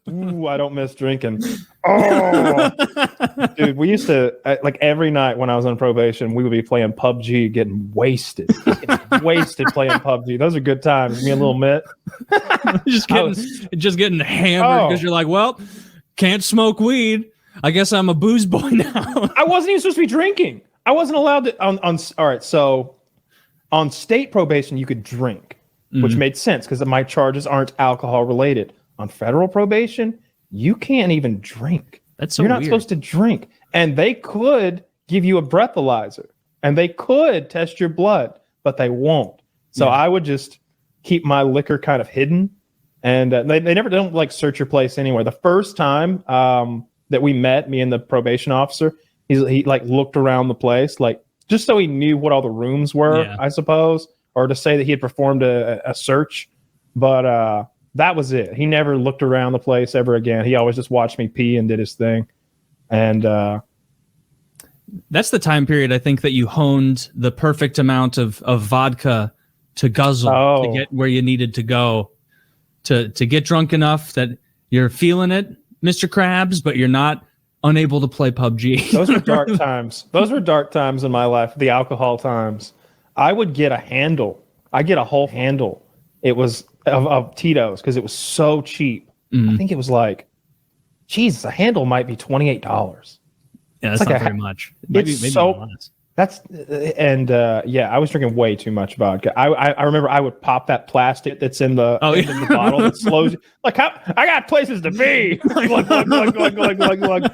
Ooh, I don't miss drinking. Oh, dude, we used to like every night when I was on probation, we would be playing PUBG, getting wasted, playing PUBG. Those are good times. Me and Little Mitt, just getting hammered because you're like, well, can't smoke weed. I guess I'm a booze boy now. I wasn't even supposed to be drinking. I wasn't allowed to. All right, so on state probation, you could drink, which made sense because my charges aren't alcohol related. On federal probation, you can't even drink. That's so You're not weird. supposed to drink. And they could give you a breathalyzer and they could test your blood, but they won't. So I would just keep my liquor kind of hidden. And they never don't like search your place anywhere. The first time that we met, me and the probation officer, he like looked around the place, like just so he knew what all the rooms were, I suppose, or to say that he had performed a search. But that was it. He never looked around the place ever again. He always just watched me pee and did his thing. And that's the time period I think that you honed the perfect amount of vodka to guzzle to get where you needed to go, to get drunk enough that you're feeling it, Mr. Krabs, but you're not unable to play PUBG. Those were dark times. Those were dark times in my life, the alcohol times. I would get a handle. I get a whole handle. It was of Tito's because it was so cheap. I think it was like, geez, a handle might be $28. Yeah, that's not very much. Maybe so less. that's I was drinking way too much vodka. I remember I would pop that plastic that's in the end of the bottle that slows you. Like I got places to be. Glug, glug, glug, glug, glug, glug, glug.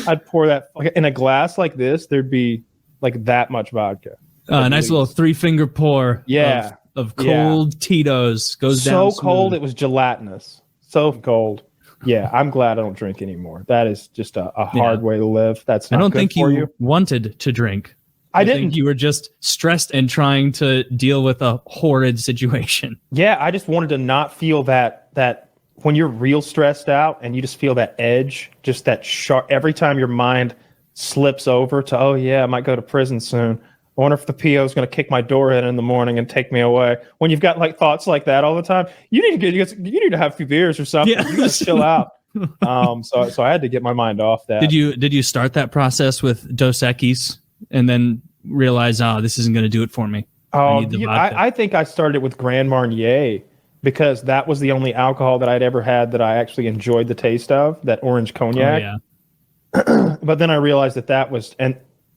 I'd pour that in a glass like this. There'd be like that much vodka. A nice little 3-finger pour. Yeah. Of cold Tito's goes down. So cold it was gelatinous. So cold. Yeah, I'm glad I don't drink anymore. That is just a hard way to live. That's not I don't good think for you wanted to drink. I didn't. think you were just stressed and trying to deal with a horrid situation. Yeah, I just wanted to not feel that when you're real stressed out and you just feel that edge, just that sharp every time your mind slips over to, oh yeah, I might go to prison soon. I wonder if the PO is going to kick my door in the morning and take me away. When you've got like thoughts like that all the time, you need to have a few beers or something. Yeah. You got to chill out. So I had to get my mind off that. Did you start that process with Dos Equis and then realize, this isn't going to do it for me? I think I started with Grand Marnier because that was the only alcohol that I'd ever had that I actually enjoyed the taste of, that orange cognac. Oh, yeah. But then I realized that was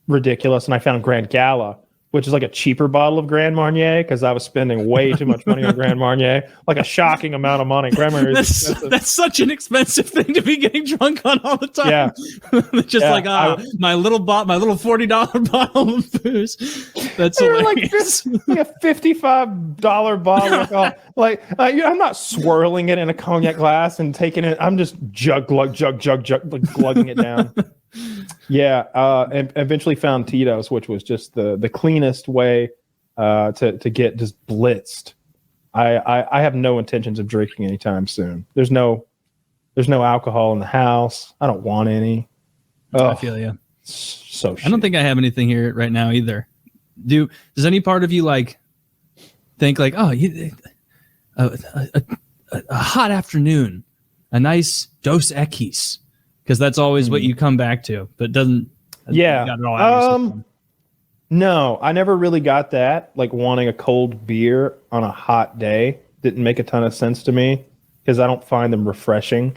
ridiculous, and I found Grand Gala, which is like a cheaper bottle of Grand Marnier because I was spending way too much money on Grand Marnier, like a shocking amount of money. Grand Marnier is expensive. That's such an expensive thing to be getting drunk on all the time. Yeah, just like my little $40 bottle of booze. That's hilarious. Like a $55 bottle of alcohol. I'm not swirling it in a cognac glass and taking it. I'm just glugging it down. Yeah, and eventually found Tito's, which was just the cleanest way to get just blitzed. I have no intentions of drinking anytime soon. There's no alcohol in the house. I don't want any. I feel you. So shit. I don't think I have anything here right now either. Does any part of you like think like, a hot afternoon, a nice Dos Equis? Because that's always what you come back to, but doesn't. Yeah. No, I never really got that. Like wanting a cold beer on a hot day didn't make a ton of sense to me because I don't find them refreshing.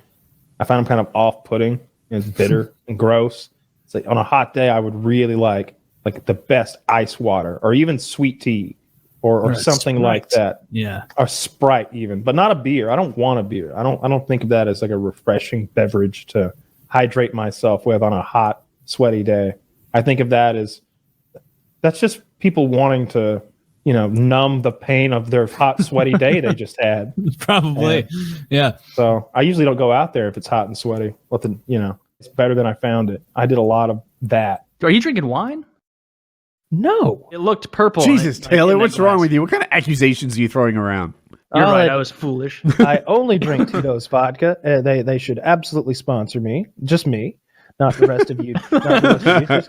I find them kind of off-putting and bitter and gross. It's like on a hot day, I would really like the best ice water or even sweet tea or something like that. Yeah, or Sprite even, but not a beer. I don't want a beer. I don't think of that as like a refreshing beverage to hydrate myself with on a hot, sweaty day. I think of that as that's just people wanting to, numb the pain of their hot, sweaty day they just had. Probably. Yeah. So I usually don't go out there if it's hot and sweaty. It's better than I found it. I did a lot of that. Are you drinking wine? No. It looked purple. Jesus, Taylor, what's wrong with you? What kind of accusations are you throwing around? You're right. I was foolish. I only drink Tito's vodka. They should absolutely sponsor me. Just me. Not the rest of you.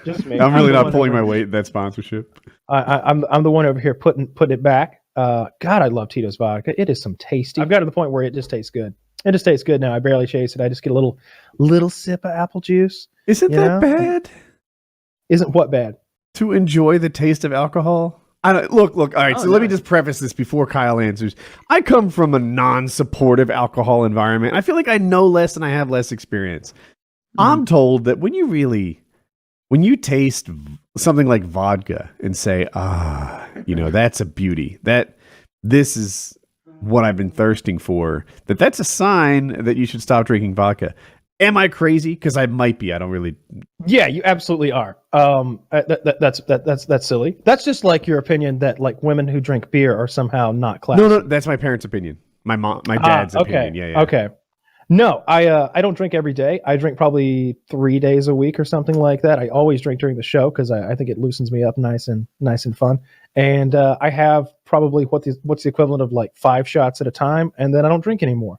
Just me. I'm really not pulling my weight in that sponsorship. I'm the one over here putting it back. God, I love Tito's vodka. It is some tasty. I've got to the point where it just tastes good. It just tastes good now. I barely chase it. I just get a little sip of apple juice. Isn't that bad? Isn't what bad? To enjoy the taste of alcohol? I don't look. All right, so let me just preface this before Kyle answers. I come from a non-supportive alcohol environment. I feel like I know less and I have less experience. I'm told that when you taste something like vodka and say, that's a beauty. This is what I've been thirsting for. That's a sign that you should stop drinking vodka. Am I crazy? Because I might be. I don't really. Yeah, you absolutely are. That's silly. That's just like your opinion that like women who drink beer are somehow not classy. No, that's my parents' opinion. My dad's opinion. Yeah. Okay. No, I don't drink every day. I drink probably 3 days a week or something like that. I always drink during the show because I think it loosens me up nice and fun. And I have probably what's the equivalent of like 5 shots at a time, and then I don't drink anymore.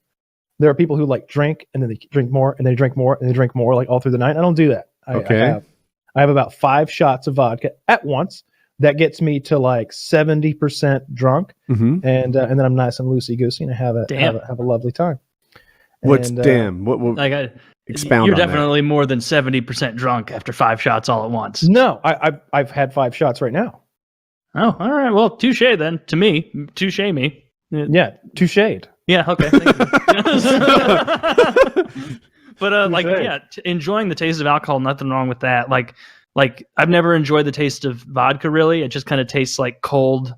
There are people who like drink and then they drink more and they drink more and they drink more like all through the night. I don't do that. I have about 5 shots of vodka at once. That gets me to like 70% drunk, and then I'm nice and loosey goosey and I have a lovely time. What's and, damn? What expound? You're on definitely more than 70% drunk after 5 shots all at once. No, I've had 5 shots right now. Oh, all right. Well, touche then. To me, touche me. Yeah, touche'd. Yeah. Okay. Thank you. But enjoying the taste of alcohol, nothing wrong with that. Like I've never enjoyed the taste of vodka. Really, it just kind of tastes like cold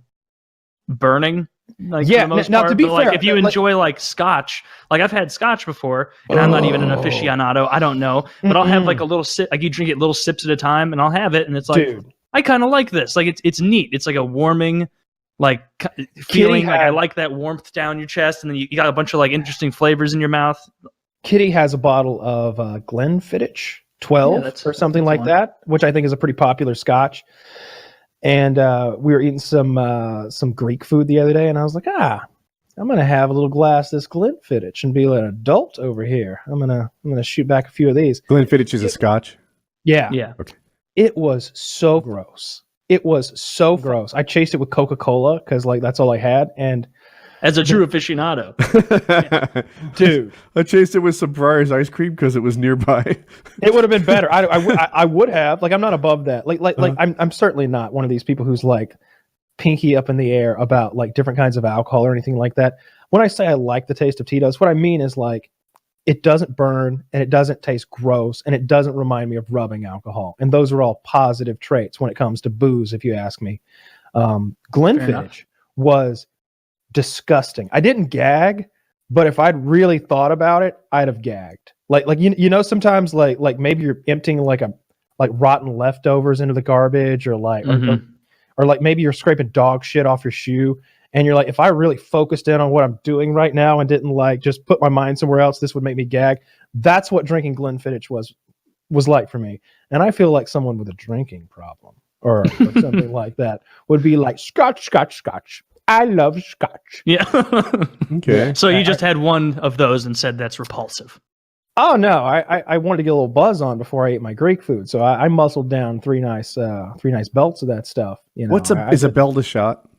burning. Like, yeah. For the most now, part. to be but, fair, like if you enjoy like scotch, like I've had scotch before, and I'm not even an aficionado. I don't know, but I'll have like a little sip. Like you drink it little sips at a time, and I'll have it, and it's like, dude, I kind of like this. Like it's neat. It's like a warming, like feeling. Like I like that warmth down your chest, and then you got a bunch of like interesting flavors in your mouth. Kitty has a bottle of Glenfiddich 12 or something like that, which I think is a pretty popular scotch. And we were eating some Greek food the other day, and I was like, I'm gonna have a little glass of this Glenfiddich and be like an adult over here. I'm gonna shoot back a few of these. Glenfiddich is a scotch. Yeah. Okay. It was so gross. It was so gross. I chased it with Coca-Cola because like that's all I had, and as a true aficionado, dude, I chased it with some Breyers ice cream because it was nearby. It would have been better. I would have. Like I'm not above that. Like I'm certainly not one of these people who's like pinky up in the air about like different kinds of alcohol or anything like that. When I say I like the taste of Tito's, what I mean is like it doesn't burn and it doesn't taste gross and it doesn't remind me of rubbing alcohol. And those are all positive traits when it comes to booze, if you ask me. Glenfiddich was disgusting. I didn't gag, but if I'd really thought about it, I'd have gagged. Like you know, sometimes like maybe you're emptying like rotten leftovers into the garbage, or like or like maybe you're scraping dog shit off your shoe, and you're like, if I really focused in on what I'm doing right now and didn't like just put my mind somewhere else, this would make me gag. That's what drinking Glenfiddich was like for me. And I feel like someone with a drinking problem or something like that would be like, Scotch. I love scotch. Yeah. Okay. So you just had one of those and said that's repulsive. Oh no, I wanted to get a little buzz on before I ate my Greek food, so I muscled down three nice belts of that stuff. You know, is a belt a shot?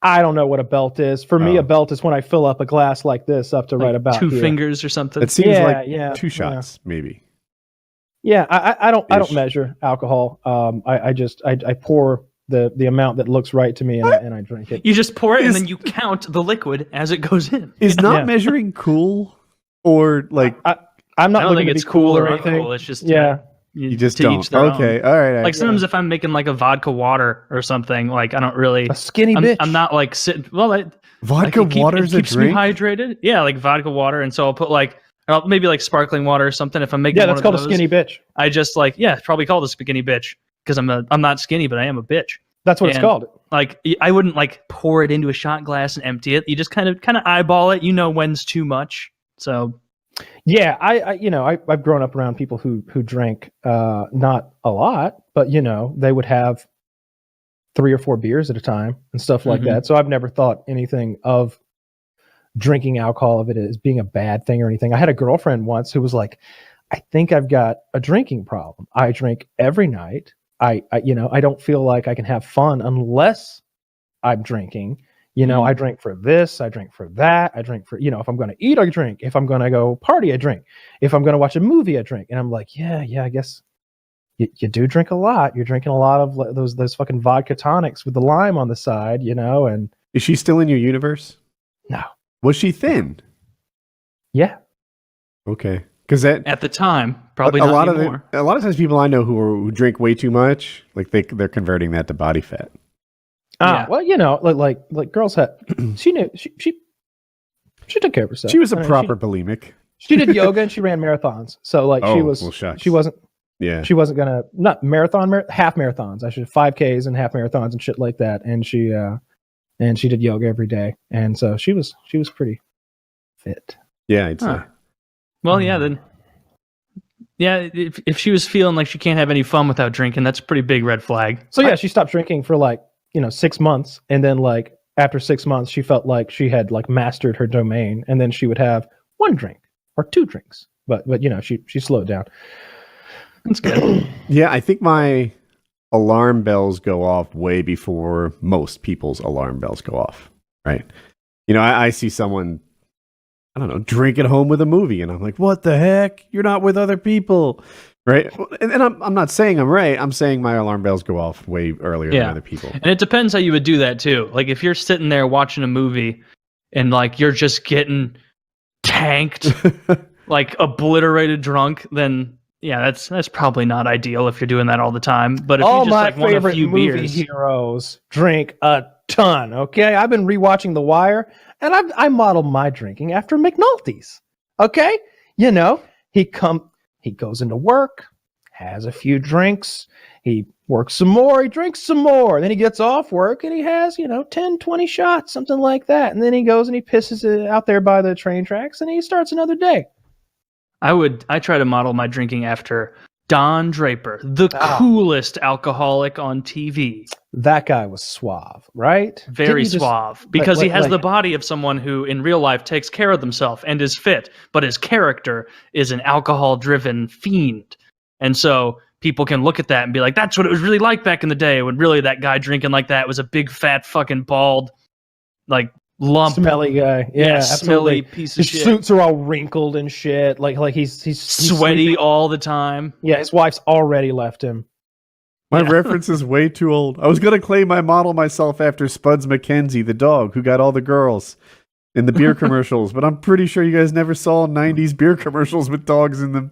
I don't know what a belt is. For me, a belt is when I fill up a glass like this up to like right about 2 here. fingers or something. It seems like 2 shots, maybe. Yeah, I don't measure alcohol. I pour the amount that looks right to me and I drink it. You just pour it and then you count the liquid as it goes in. Is not measuring cool, or like I'm not. I don't think it's cool or anything. Cool. It's just you just don't. Okay, all right. Like sometimes if I'm making like a vodka water or something, like I don't really a skinny bitch. I'm not like sitting. Well, vodka water is a drink. Me hydrated. Yeah, like vodka water, and so I'll put like maybe like sparkling water or something. If I'm making that's called a skinny bitch. I just like probably called a skinny bitch because I'm not skinny, but I am a bitch. That's what it's called. Like I wouldn't like pour it into a shot glass and empty it. You just kind of eyeball it. You know when's too much. So. Yeah, I've grown up around people who drank not a lot, but they would have 3 or 4 beers at a time and stuff like that. So I've never thought anything of drinking alcohol of it as being a bad thing or anything. I had a girlfriend once who was like, I think I've got a drinking problem. I drink every night. I don't feel like I can have fun unless I'm drinking. You know, I drink for this, I drink for that, I drink for, if I'm going to eat, I drink. If I'm going to go party, I drink. If I'm going to watch a movie, I drink. And I'm like, yeah, I guess you do drink a lot. You're drinking a lot of those fucking vodka tonics with the lime on the side, and. Is she still in your universe? No. Was she thin? Yeah. Okay. Because at the time, probably not anymore. A lot of times people I know who drink way too much, like they're converting that to body fat. Well, like girls had, she knew she took care of herself. She was a proper bulimic. She did yoga and she ran marathons. So like she wasn't gonna not half marathons. I should 5Ks and half marathons and shit like that. And she did yoga every day. And so she was pretty fit. Yeah, I'd say. Well, yeah, then. Yeah, if she was feeling like she can't have any fun without drinking, that's a pretty big red flag. So she stopped drinking for 6 months, and then after 6 months, she felt like she had mastered her domain, and then she would have 1 drink or 2 drinks. But she slowed down. That's good. Yeah, I think my alarm bells go off way before most people's alarm bells go off. Right? I see someone, I don't know, drink at home with a movie, and I'm like, what the heck? You're not with other people, right? And I'm not saying I'm right. I'm saying my alarm bells go off way earlier than other people. And it depends how you would do that too. Like if you're sitting there watching a movie and you're just getting tanked, obliterated drunk, then that's probably not ideal if you're doing that all the time. But if all you just my want a favorite few movie beers, heroes drink a ton. Okay, I've been rewatching The Wire, and I model my drinking after McNulty's. Okay, he goes into work, has a few drinks, he works some more, he drinks some more, then he gets off work and he has 10, 20 shots, something like that, and then he goes and he pisses it out there by the train tracks, and he starts another day. I try to model my drinking after Don Draper, the coolest alcoholic on TV. That guy was suave, right? Very suave, because he has the body of someone who in real life takes care of themselves and is fit, but his character is an alcohol-driven fiend. And so people can look at that and be like, that's what it was really like back in the day, when really that guy drinking like that was a big, fat, fucking bald, lump. Smelly guy. Yeah, smelly piece of his shit. Suits are all wrinkled and shit. He's sweaty sleeping all the time. Yeah, his wife's already left him. My reference is way too old. I was going to claim I model myself after Spuds McKenzie, the dog who got all the girls in the beer commercials, but I'm pretty sure you guys never saw 90s beer commercials with dogs in them.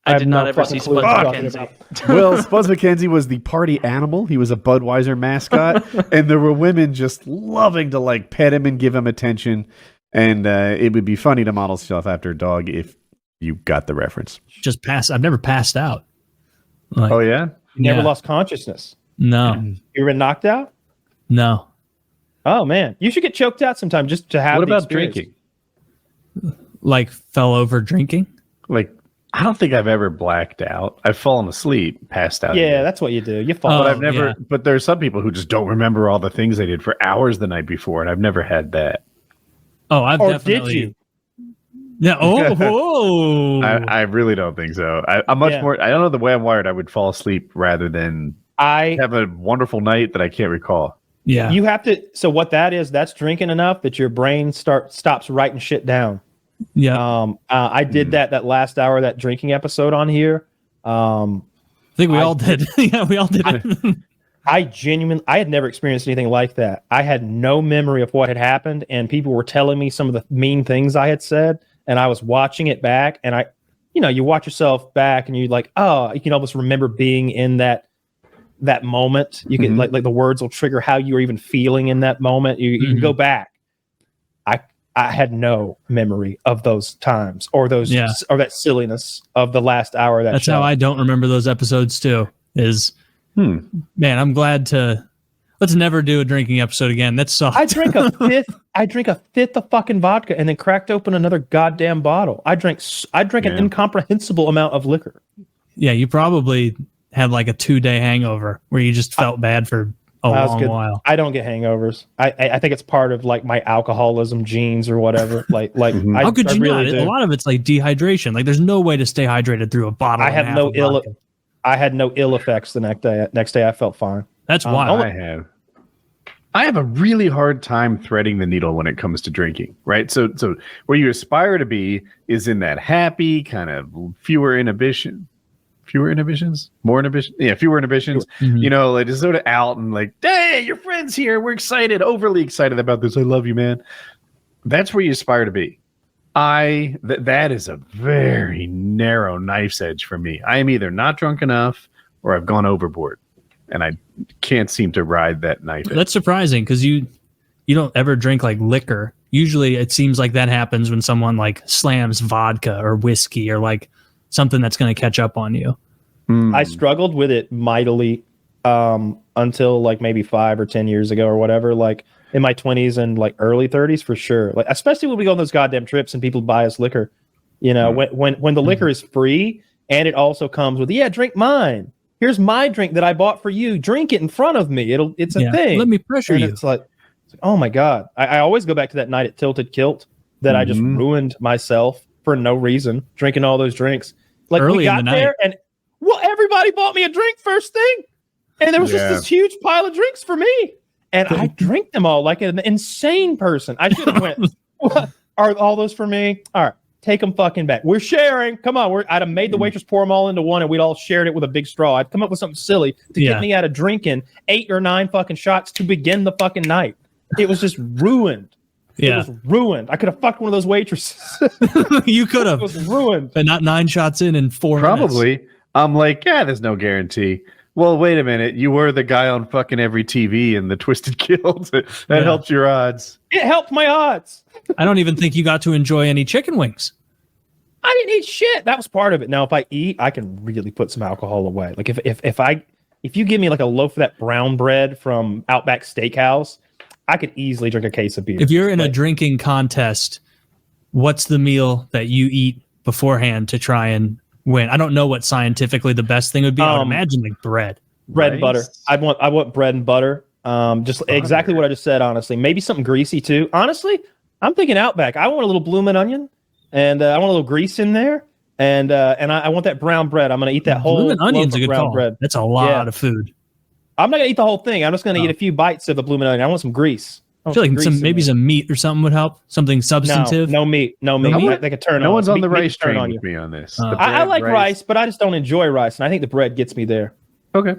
I did not ever see Spuds McKenzie. Well, Spuds McKenzie was the party animal. He was a Budweiser mascot, and there were women just loving to pet him and give him attention. And it would be funny to model stuff after a dog if you got the reference. I've never passed out. Oh yeah, you never lost consciousness. No, you been knocked out. No. Oh man, you should get choked out sometime just to have. What about drinking? Fell over drinking? I don't think I've ever blacked out. I've fallen asleep, passed out. Yeah, that's what you do. You fall. But I've never. Yeah. But there's some people who just don't remember all the things they did for hours the night before, and I've never had that. Oh, I've definitely. Did you? Yeah. Oh. I really don't think so. I'm much more. I don't know, the way I'm wired, I would fall asleep rather than have a wonderful night that I can't recall. Yeah. You have to. So what that is, that's drinking enough that your brain stops writing shit down. Yeah. I did that last hour, that drinking episode on here. I think we all did. Yeah, we all did it. I had never experienced anything like that. I had no memory of what had happened, and people were telling me some of the mean things I had said, and I was watching it back, and you watch yourself back, and you're like, oh, you can almost remember being in that moment. You can like the words will trigger how you were even feeling in that moment. You can go back. I had no memory of those times or or that silliness of the last hour of that That's show. how I don't remember those episodes too. Man, I'm glad to. Let's never do a drinking episode again. That sucks. I drank a fifth of fucking vodka and then cracked open another goddamn bottle. I drank an incomprehensible amount of liquor. Yeah, you probably had a 2-day hangover where you just felt bad for a long while. I don't get hangovers. I think it's part of my alcoholism genes or whatever. How could you really not? A lot of it's dehydration. There's no way to stay hydrated through a bottle. I had no ill effects the next day. I felt fine. That's why I have. I have a really hard time threading the needle when it comes to drinking, right? So where you aspire to be is in that happy kind of fewer inhibitions. Mm-hmm. You know, like just sort of out and like, hey, your friend's here. We're excited, overly excited about this. I love you, man. That's where you aspire to be. That is a very narrow knife's edge for me. I am either not drunk enough or I've gone overboard, and I can't seem to ride that knife. That's surprising because you don't ever drink like liquor. Usually, it seems like that happens when someone like slams vodka or whiskey or like something that's going to catch up on you. I struggled with it mightily until like maybe 5 or 10 years ago or whatever. Like in my 20s and like early 30s for sure. Like especially when we go on those goddamn trips and people buy us liquor. You know, when the liquor is free and it also comes with, yeah, drink mine. Here's my drink that I bought for you. Drink it in front of me. It's a thing. Let me pressure and you. It's like, oh my God. I always go back to that night at Tilted Kilt that I just ruined myself for no reason, drinking all those drinks. Like Early we got in the there night. and everybody bought me a drink first thing. And there was just this huge pile of drinks for me. And I drank them all like an insane person. I should have went, what? Are all those for me? All right. Take them fucking back. We're sharing. Come on. I'd have made the waitress pour them all into one and we'd all shared it with a big straw. I'd come up with something silly to get me out of drinking 8 or 9 fucking shots to begin the fucking night. It was just ruined. Yeah. It was ruined. I could have fucked one of those waitresses. You could have. It was ruined. But not 9 shots in 4 minutes. Probably. I'm like, yeah, there's no guarantee. Well, wait a minute. You were the guy on fucking every TV in the Twisted Kilt. That helped your odds. It helped my odds. I don't even think you got to enjoy any chicken wings. I didn't eat shit. That was part of it. Now, if I eat, I can really put some alcohol away. Like if you give me like a loaf of that brown bread from Outback Steakhouse, I could easily drink a case of beer. If you're in a drinking contest, what's the meal that you eat beforehand to try and win? I don't know what scientifically the best thing would be. I would imagine like bread. Bread and butter. I want bread and butter. Just exactly what I just said, honestly. Maybe something greasy too. Honestly, I'm thinking Outback. I want a little bloomin' onion and I want a little grease in there. And I want that brown bread. I'm going to eat that whole bloomin' onion's a good brown call. bread. That's a lot of food. I'm not going to eat the whole thing. I'm just going to eat a few bites of the bloomin' onion. I want some grease. I feel like maybe some meat or something would help. Something substantive. No meat. They could turn. No on. one's on the Meat rice train on with me on this. I like rice, but I just don't enjoy rice, and I think the bread gets me there. Okay.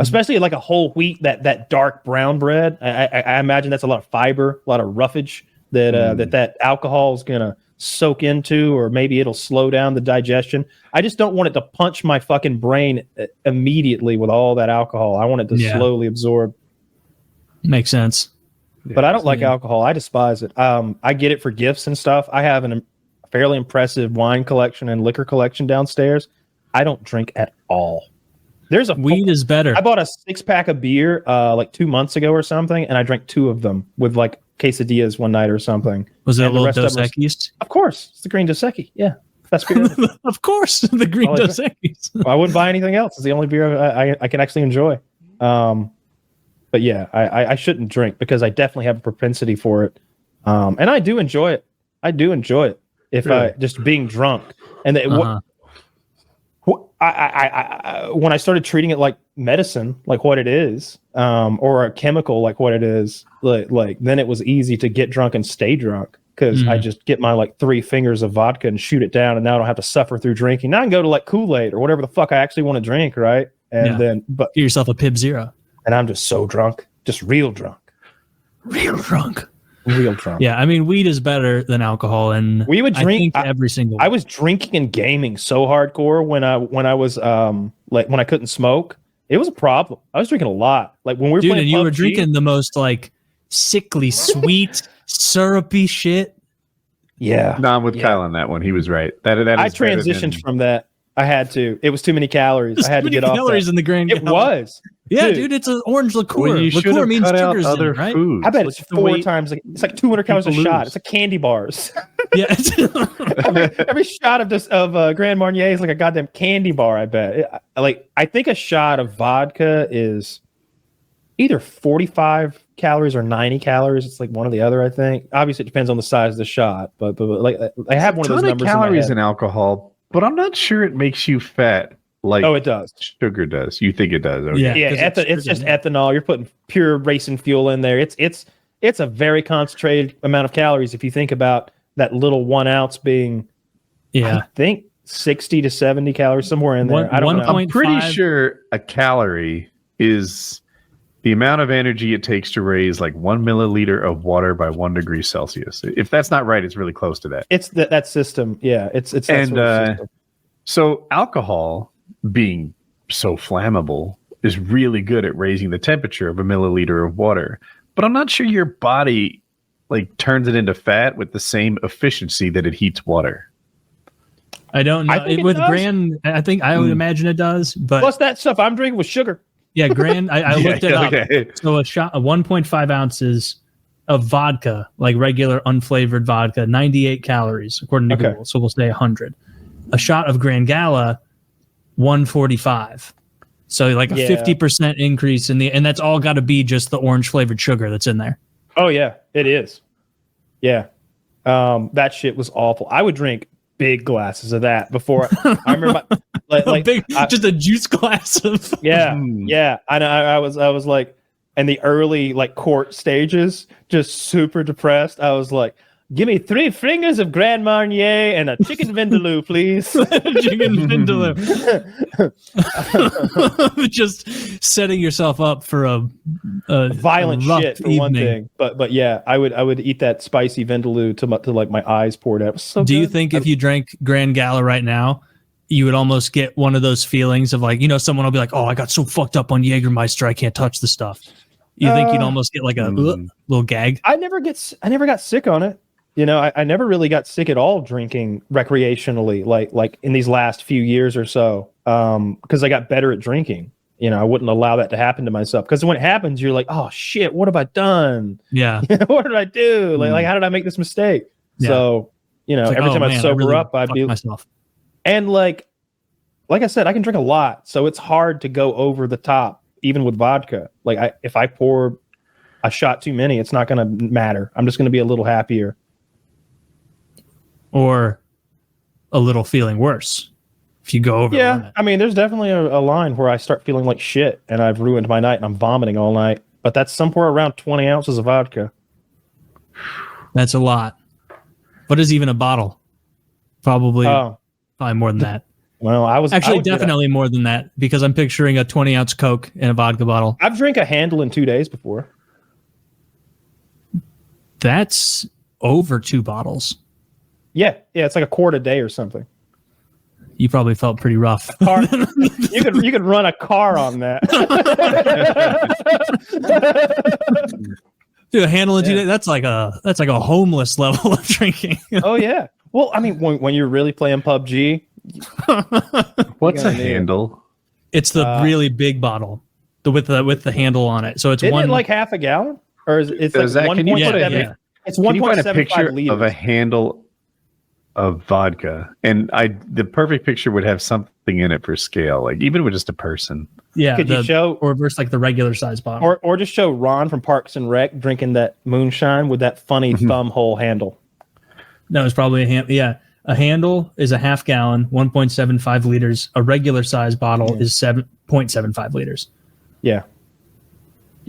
Especially like a whole wheat, that dark brown bread. I imagine that's a lot of fiber, a lot of roughage that alcohol is gonna soak into, or maybe it'll slow down the digestion. I just don't want it to punch my fucking brain immediately with all that alcohol. I want it to slowly absorb. Makes sense. But I don't like alcohol. I despise it. I get it for gifts and stuff. I have a fairly impressive wine collection and liquor collection downstairs. I don't drink at all. Weed is better. I bought a 6-pack of beer like 2 months ago or something, and I drank 2 of them with like quesadillas one night or something. Was it a little Dos Equis? Of course. It's the green Dos Equis. Yeah. Best beer ever. Of course. The green Dos Equis. Well, I wouldn't buy anything else. It's the only beer I can actually enjoy. But yeah, I shouldn't drink because I definitely have a propensity for it. And I do enjoy it. I do enjoy it if I just being drunk. And when I started treating it like medicine, like what it is, or a chemical like what it is, like then it was easy to get drunk and stay drunk because I just get my like 3 fingers of vodka and shoot it down, and now I don't have to suffer through drinking. Now I can go to like Kool-Aid or whatever the fuck I actually want to drink, right? And then get yourself a Pib Zero. And I'm just so drunk, just real drunk. Real drunk. Yeah, I mean, weed is better than alcohol, and we would drink every single. I was drinking and gaming so hardcore when I was like when I couldn't smoke. It was a problem. I was drinking a lot. Like when we were playing and you PUBG, were drinking the most like sickly sweet, syrupy shit. Yeah, no, I'm with Kyle on that one. He was right. That I transitioned from that. I had to. It was too many calories. I had to get off. Calories in the grand. It was. Yeah, dude, it's an orange liqueur. Well, liqueur means cut sugars out other in it, right? foods. I bet it's 4 times. It's like 200 calories a shot. It's like candy bars. Yeah. every shot of Grand Marnier is like a goddamn candy bar. I bet. I think a shot of vodka is either 45 calories or 90 calories. It's like one or the other. I think. Obviously, it depends on the size of the shot. But like I have one of those numbers. Calories in alcohol, but I'm not sure it makes you fat like it does. Sugar does. You think it does? Okay. Yeah. Yeah, it's just ethanol. You're putting pure racing fuel in there. It's a very concentrated amount of calories. If you think about that little 1 ounce being, I think 60 to 70 calories, somewhere in there. I don't know. I'm pretty sure a calorie is the amount of energy it takes to raise like 1 milliliter of water by 1 degree Celsius. If that's not right, it's really close to that. It's that system. Yeah, it's that and sort of system. So alcohol, being so flammable, is really good at raising the temperature of a milliliter of water. But I'm not sure your body like turns it into fat with the same efficiency that it heats water. I don't know. I think With it does. Gran, I think I would imagine it does. But Plus that stuff I'm drinking with sugar. yeah, Gran, I looked it up. Okay. So a 1.5 ounces of vodka, like regular unflavored vodka, 98 calories according to Google. So we'll say 100. A shot of Gran Gala, 145. So like a 50% increase and that's all got to be just the orange flavored sugar that's in there. Oh yeah, it is. Yeah, that shit was awful. I would drink big glasses of that before. I remember just a juice glass of. Yeah. I know. I was like, in the early like court stages, just super depressed. I was like, give me 3 fingers of Grand Marnier and a chicken vindaloo, please. Chicken vindaloo. Just setting yourself up for a violent shit for evening. one thing. But yeah, I would eat that spicy vindaloo to like my eyes poured out. It was so Do you good. think if you drank Grand Gala right now, you would almost get one of those feelings of like, someone will be like, oh, I got so fucked up on Jägermeister, I can't touch the stuff. You think you'd almost get like a little gag? I never got sick on it. I never really got sick at all drinking recreationally, like in these last few years or so, because I got better at drinking. I wouldn't allow that to happen to myself, because when it happens, you're like, oh shit, what have I done? Yeah. What did I do? Like how did I make this mistake? Yeah. So, every time I'd sober up, I'd be myself. And like I said, I can drink a lot, so it's hard to go over the top, even with vodka. Like if I pour a shot too many, it's not going to matter. I'm just going to be a little happier. Or a little feeling worse if you go over. Yeah, I mean, there's definitely a line where I start feeling like shit and I've ruined my night and I'm vomiting all night. But that's somewhere around 20 ounces of vodka. That's a lot. What is even a bottle? Probably more than that. Well, I would definitely more than that, because I'm picturing a 20-ounce Coke in a vodka bottle. I've drank a handle in 2 days before. That's over 2 bottles. Yeah, it's like a quart a day or something. You probably felt pretty rough. You could run a car on that. Dude, a handle in 2 days, that's like a homeless level of drinking. Oh yeah. Well, I mean, when you're really playing PUBG, what's a handle? It's the really big bottle, with the handle on it. So it's isn't it like half a gallon, or is it's like 1.7? It's 1.75 liters of a handle of vodka, and the perfect picture would have something in it for scale, like even with just a person. Yeah, could you show, or versus like the regular size bottle, or just show Ron from Parks and Rec drinking that moonshine with that funny thumb hole handle? No, it's probably a handle. Yeah, a handle is a half gallon, 1.75 liters. A regular size bottle is 7.75 liters. Yeah.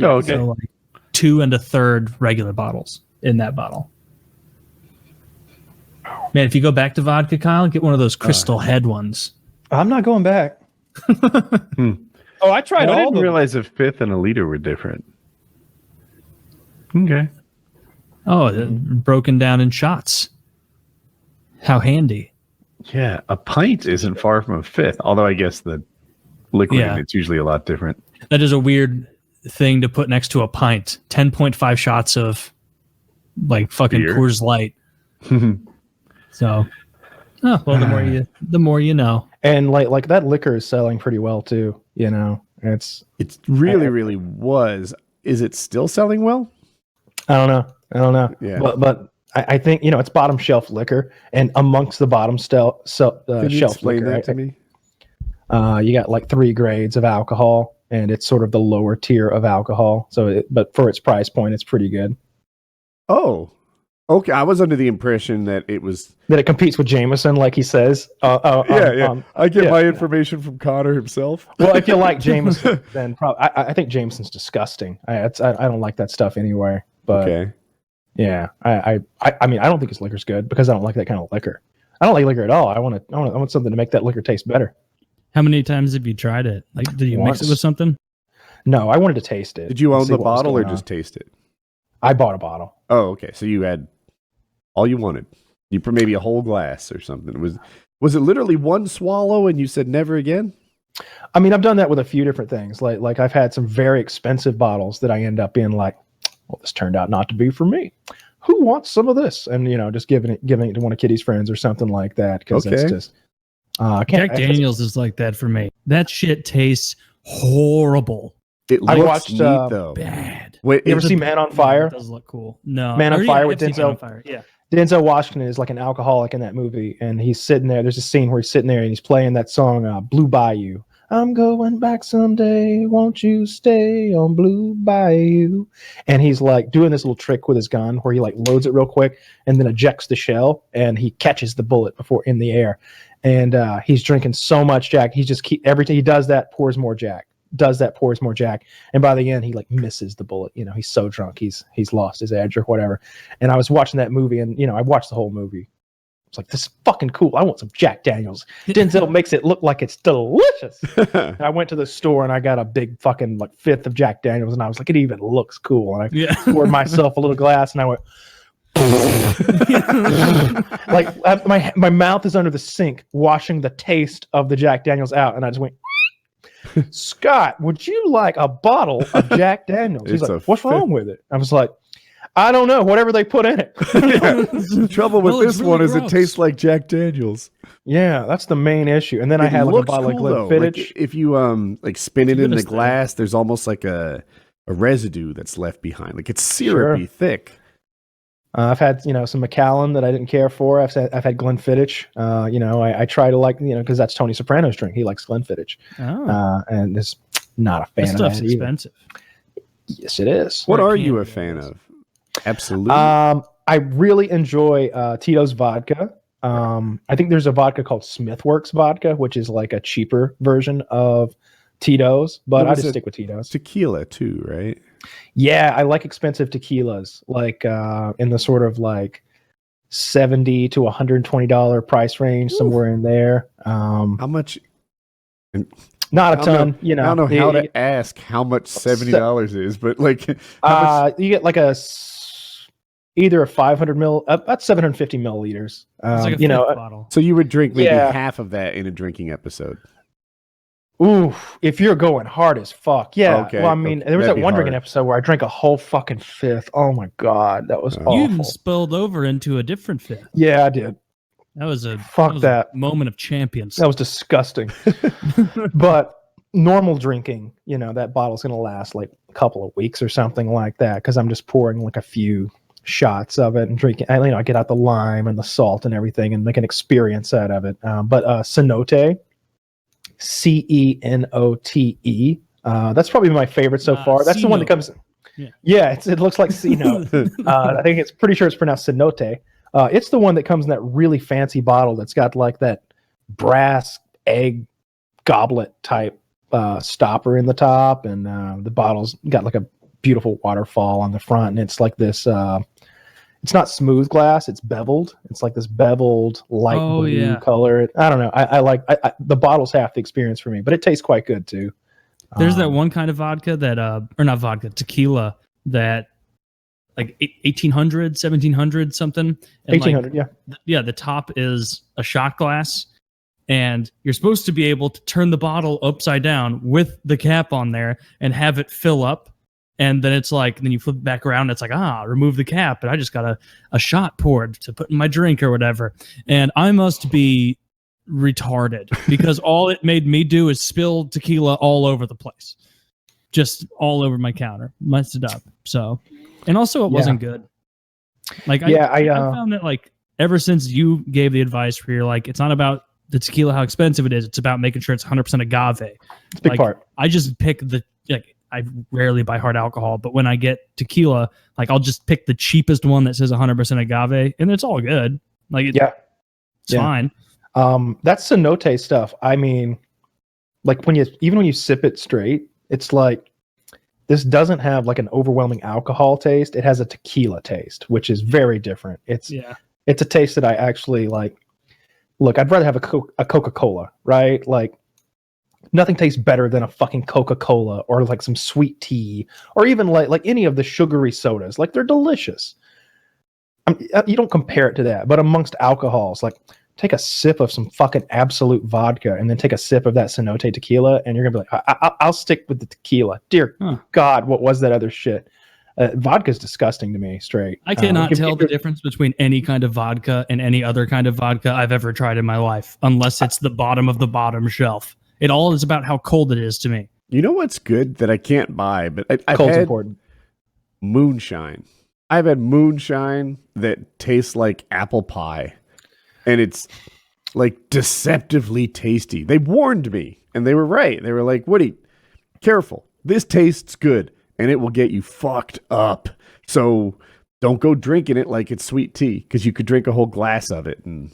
Oh, okay. So like 2 1/3 regular bottles in that bottle. Man, if you go back to vodka, Kyle, get one of those crystal head ones. I'm not going back. Oh, I tried I all didn't realize a fifth and a liter were different. Okay. Oh, broken down in shots. How handy. Yeah, a pint isn't far from a fifth, although I guess the liquid in it's usually a lot different. That is a weird thing to put next to a pint. 10.5 shots of like fucking beer. Coors Light. So, the more you know. And like that liquor is selling pretty well too. It's really was. Is it still selling well? I don't know. Yeah. But I think it's bottom shelf liquor, and amongst the bottom shelf Can you explain liquor, that to me? You got like 3 grades of alcohol, and it's sort of the lower tier of alcohol. So, but for its price point, it's pretty good. Oh, Okay, I was under the impression that it was That it competes with Jameson, like he says. I get my information from Connor himself. Well, if you like Jameson, then probably I think Jameson's disgusting. I don't like that stuff anyway. But Okay. yeah, I mean, I don't think his liquor's good because I don't like that kind of liquor. I don't like liquor at all. I want something to make that liquor taste better. How many times have you tried it? Like, did you mix it with something? No, I wanted to taste it. Did you own see the what was bottle or going on. just taste it? I bought a bottle. Oh, okay. So you had all you wanted. You put maybe a whole glass or something. Was it literally one swallow and you said never again? I mean, I've done that with a few different things. Like I've had some very expensive bottles that I end up being like, well, this turned out not to be for me. Who wants some of this? And just giving it to one of Kitty's friends or something like that. Because it's just Jack Daniels is like that for me. That shit tastes horrible. It looks watched, neat though. Bad. Wait, You ever see Man on Fire? It does look cool. No. Man on Fire with I've seen Man on Denzel. Fire. Yeah. Denzel Washington is like an alcoholic in that movie, and he's sitting there. There's a scene where he's sitting there and he's playing that song, Blue Bayou. I'm going back someday. Won't you stay on Blue Bayou? And he's like doing this little trick with his gun where he like loads it real quick and then ejects the shell, and he catches the bullet before in the air. And he's drinking so much Jack. He just every time he does that, pours more Jack. Pours more Jack, and by the end he like misses the bullet. He's so drunk, he's lost his edge or whatever. And I was watching that movie, and I watched the whole movie. It's like, this is fucking cool. I want some Jack Daniels. Denzel makes it look like it's delicious. I went to the store and I got a big fucking like fifth of Jack Daniels, and I was like, it even looks cool. And I poured myself a little glass, and I went. Like my mouth is under the sink, washing the taste of the Jack Daniels out, and I just went. Scott, would you like a bottle of Jack Daniels? He's like, what's wrong with it? I was like, I don't know, whatever they put in it. The trouble with this really one is gross. it tastes like Jack Daniels. Yeah, that's the main issue. And then I had like a bottle of Glenfiddich. Like, if you like spin it in the glass, there's almost like a residue that's left behind. Like it's syrupy thick. I've had some Macallan that I didn't care for. I've had Glenfiddich. I try to like because that's Tony Soprano's drink. He likes Glenfiddich, and is not a fan that of stuff's that expensive. Either. Yes, it is. What are you a fan of? Absolutely. I really enjoy Tito's vodka. I think there's a vodka called Smithworks vodka, which is like a cheaper version of Tito's, but I just stick with Tito's. Tequila too, right? Yeah, I like expensive tequilas, like in the sort of like $70 to $120 price range, somewhere in there. How much? Not a ton, I don't know how to ask how much $70 is, but like, how much? You get like either a 500 mil, about 750 milliliters. It's like a bottle. So you would drink maybe half of that in a drinking episode. Ooh, if you're going hard as fuck. Yeah. Okay, well, I mean, there was that'd that be one drinking hard. episode where I drank a whole fucking fifth. Oh my God. That was awful. You even spilled over into a different fifth. Yeah, I did. That was a moment of champions. That was disgusting. But normal drinking, that bottle's going to last like a couple of weeks or something like that, because I'm just pouring like a few shots of it and drinking. I get out the lime and the salt and everything and make an experience out of it. But Cenote, Cenote, that's probably my favorite so far. That's the one that comes. Yeah, it looks like Cenote. I think it's pretty sure it's pronounced Cenote. It's the one that comes in that really fancy bottle that's got like that brass egg goblet type stopper in the top, and the bottle's got like a beautiful waterfall on the front, and it's like this. It's not smooth glass; it's beveled. It's like this beveled light blue color. I don't know. I like the bottle's half the experience for me, but it tastes quite good too. There's that one kind of vodka that, or not vodka, tequila that. Like 1800, 1700 something. And 1800, like, yeah. The top is a shot glass, and you're supposed to be able to turn the bottle upside down with the cap on there and have it fill up. And then it's like, then you flip it back around. And it's like, remove the cap. But I just got a shot poured to put in my drink or whatever. And I must be retarded because all it made me do is spill tequila all over the place, just all over my counter, messed it up. So. And also, it wasn't good. Like, I found that, like, ever since you gave the advice where you're like, it's not about the tequila, how expensive it is. It's about making sure it's 100% agave. It's a big part. I just pick I rarely buy hard alcohol, but when I get tequila, like I'll just pick the cheapest one that says 100% agave, and it's all good. Like it's fine. That's cenote stuff. I mean, like when you sip it straight, it's like this doesn't have like an overwhelming alcohol taste. It has a tequila taste, which is very different. It's a taste that I actually like. Look, I'd rather have a Coca-Cola, right? Like nothing tastes better than a fucking Coca-Cola or like some sweet tea or even like any of the sugary sodas. Like they're delicious. You don't compare it to that, but amongst alcohols, like take a sip of some fucking absolute vodka and then take a sip of that cenote tequila and you're gonna be like, I'll stick with the tequila. Dear God, what was that other shit? Vodka's disgusting to me, straight. I cannot tell the difference between any kind of vodka and any other kind of vodka I've ever tried in my life, unless it's the bottom of the bottom shelf. It all is about how cold it is to me. You know what's good that I can't buy, but I've Cold's had important. Moonshine. I've had Moonshine that tastes like apple pie. And it's like deceptively tasty. They warned me and they were right. They were like, Woody, careful. This tastes good and it will get you fucked up. So don't go drinking it like it's sweet tea because you could drink a whole glass of it and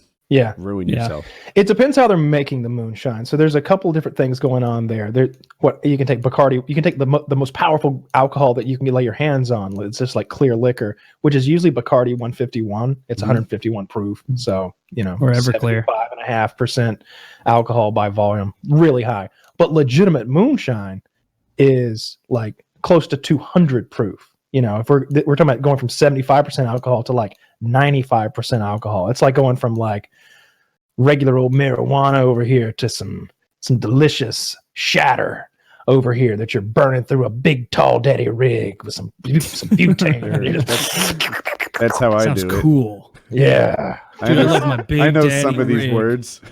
ruin yourself. It depends how they're making the Moonshine. So there's a couple different things going on there. What you can take Bacardi, you can take the most powerful alcohol that you can lay your hands on. It's just like clear liquor, which is usually Bacardi 151. It's 151 proof. So, or Everclear, 5.5% alcohol by volume, really high. But legitimate Moonshine is like close to 200 proof. If we're talking about going from 75% alcohol to like 95% alcohol, it's like going from like regular old marijuana over here to some delicious shatter over here that you're burning through a big tall daddy rig with some butane. That's how I do it. Sounds cool. Yeah. Dude, I love my big I know daddy some of these rig. words.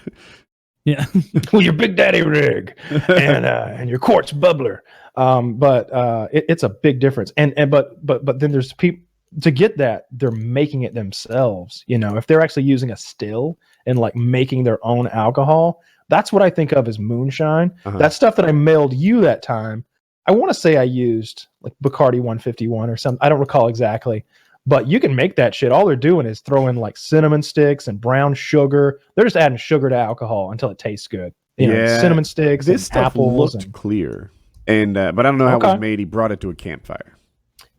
Yeah. Well, your big daddy rig and your quartz bubbler. But it's a big difference. But then there's people to get that, they're making it themselves. If they're actually using a still and like making their own alcohol, that's what I think of as Moonshine. That stuff that I mailed you that time, I want to say I used like Bacardi 151 or something. I don't recall exactly. But you can make that shit. All they're doing is throwing like cinnamon sticks and brown sugar. They're just adding sugar to alcohol until it tastes good. Cinnamon sticks. This and stuff apples looked clear, and but I don't know how it was made. He brought it to a campfire.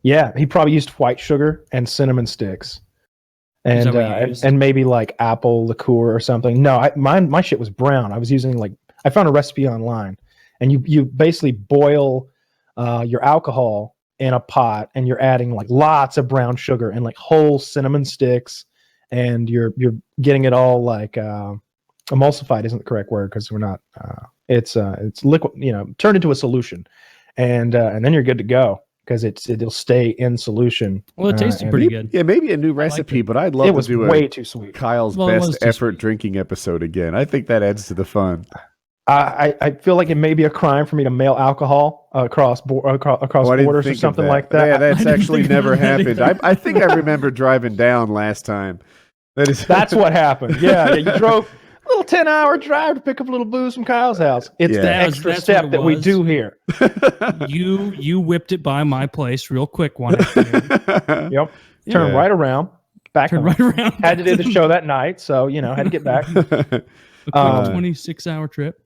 Yeah, he probably used white sugar and cinnamon sticks, and maybe like apple liqueur or something. No, my shit was brown. I was using I found a recipe online, and you basically boil your alcohol in a pot and you're adding like lots of brown sugar and like whole cinnamon sticks and you're getting it all like emulsified isn't the correct word because we're not it's liquid, turned into a solution and then you're good to go because it'll stay in solution. Well, it tasted pretty good. Yeah, maybe a new recipe, but I'd love to do way too sweet. Kyle's best effort drinking episode again. I think that adds to the fun. I feel like it may be a crime for me to mail alcohol across borders or something like that. Yeah, that's actually never happened. I think I remember driving down last time. That's what happened. Yeah, you drove a little 10-hour drive to pick up a little booze from Kyle's house. It's the extra step that we do here. You whipped it by my place real quick one afternoon. Yep. Turn right around. Turn right around. Had to do the show that night, so had to get back. A quick 26-hour trip.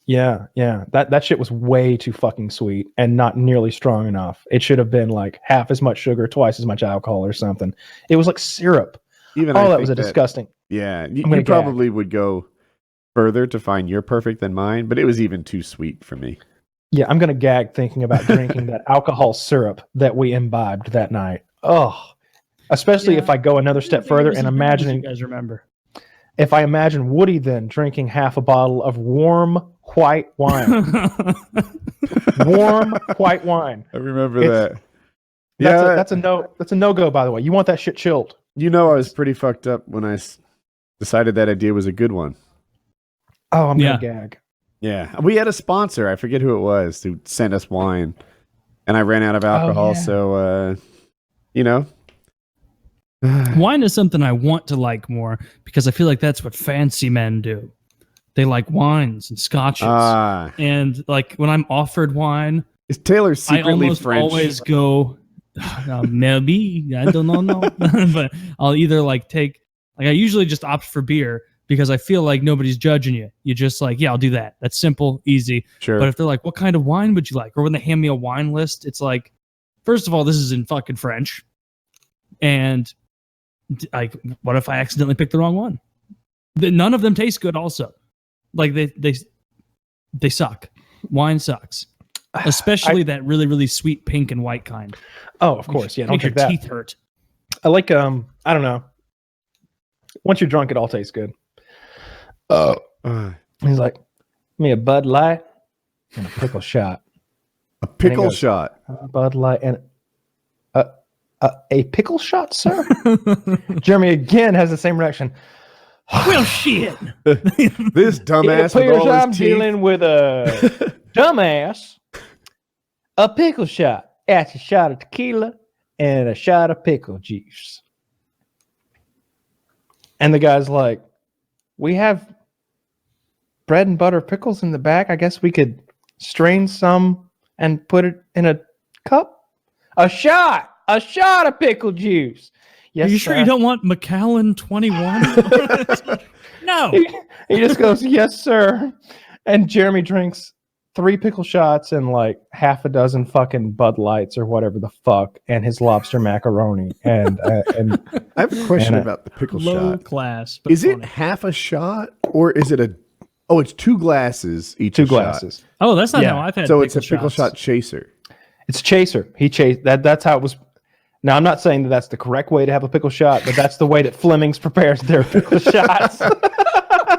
Yeah. That shit was way too fucking sweet and not nearly strong enough. It should have been like half as much sugar, twice as much alcohol or something. It was like syrup. That was disgusting. Yeah, you probably would go further to find your perfect than mine, but it was even too sweet for me. Yeah, I'm gonna gag thinking about drinking that alcohol syrup that we imbibed that night. Oh, especially if I go another step further and imagining. You guys remember? If I imagine Woody then drinking half a bottle of warm white wine. Warm white wine. I remember that. That's a no-go, by the way. You want that shit chilled. I was pretty fucked up when I decided that idea was a good one. Oh, I'm gonna gag. Yeah. We had a sponsor, I forget who it was, who sent us wine. And I ran out of alcohol, so wine is something I want to like more because I feel like that's what fancy men do. They like wines and scotches. And like when I'm offered wine, Is Taylor I secretly almost French? always go, maybe, I don't know, but I'll either I usually just opt for beer because I feel like nobody's judging you. You just I'll do that. That's simple, easy. Sure. But if they're like, what kind of wine would you like? Or when they hand me a wine list, it's like, first of all, this is in fucking French. And what if I accidentally pick the wrong one? None of them taste good also. They suck. Wine sucks. Especially that really, really sweet pink and white kind. Oh, of course. Yeah, don't Make your drink that. teeth hurt. I like I don't know. Once you're drunk, it all tastes good. He's like, me a Bud Light and a pickle shot. A pickle goes, shot. Bud Light and a pickle shot, sir? Jeremy again has the same reaction. Well, shit. This dumbass It with appears all I'm his teeth. dealing with a dumbass. A pickle shot. That's a shot of tequila and a shot of pickle juice. And the guy's like, we have bread and butter pickles in the back. I guess we could strain some and put it in a cup. A shot of pickle juice. Yes, Are you sure sir. you don't want Macallan 21? No. He just goes, yes, sir. And Jeremy drinks 3 pickle shots and half a dozen fucking Bud Lights or whatever the fuck, and his lobster macaroni. And I have a question about the pickle Low shot. class. But Is it funny. half a shot or is it it's 2 glasses each? 2 a shot. glasses. Oh, that's not Yeah. how I've had So it's a pickle pickle shots. shot chaser. It's a chaser. He chased that. That's how it was. Now, I'm not saying that that's the correct way to have a pickle shot, but that's the way that Fleming's prepares their pickle shots.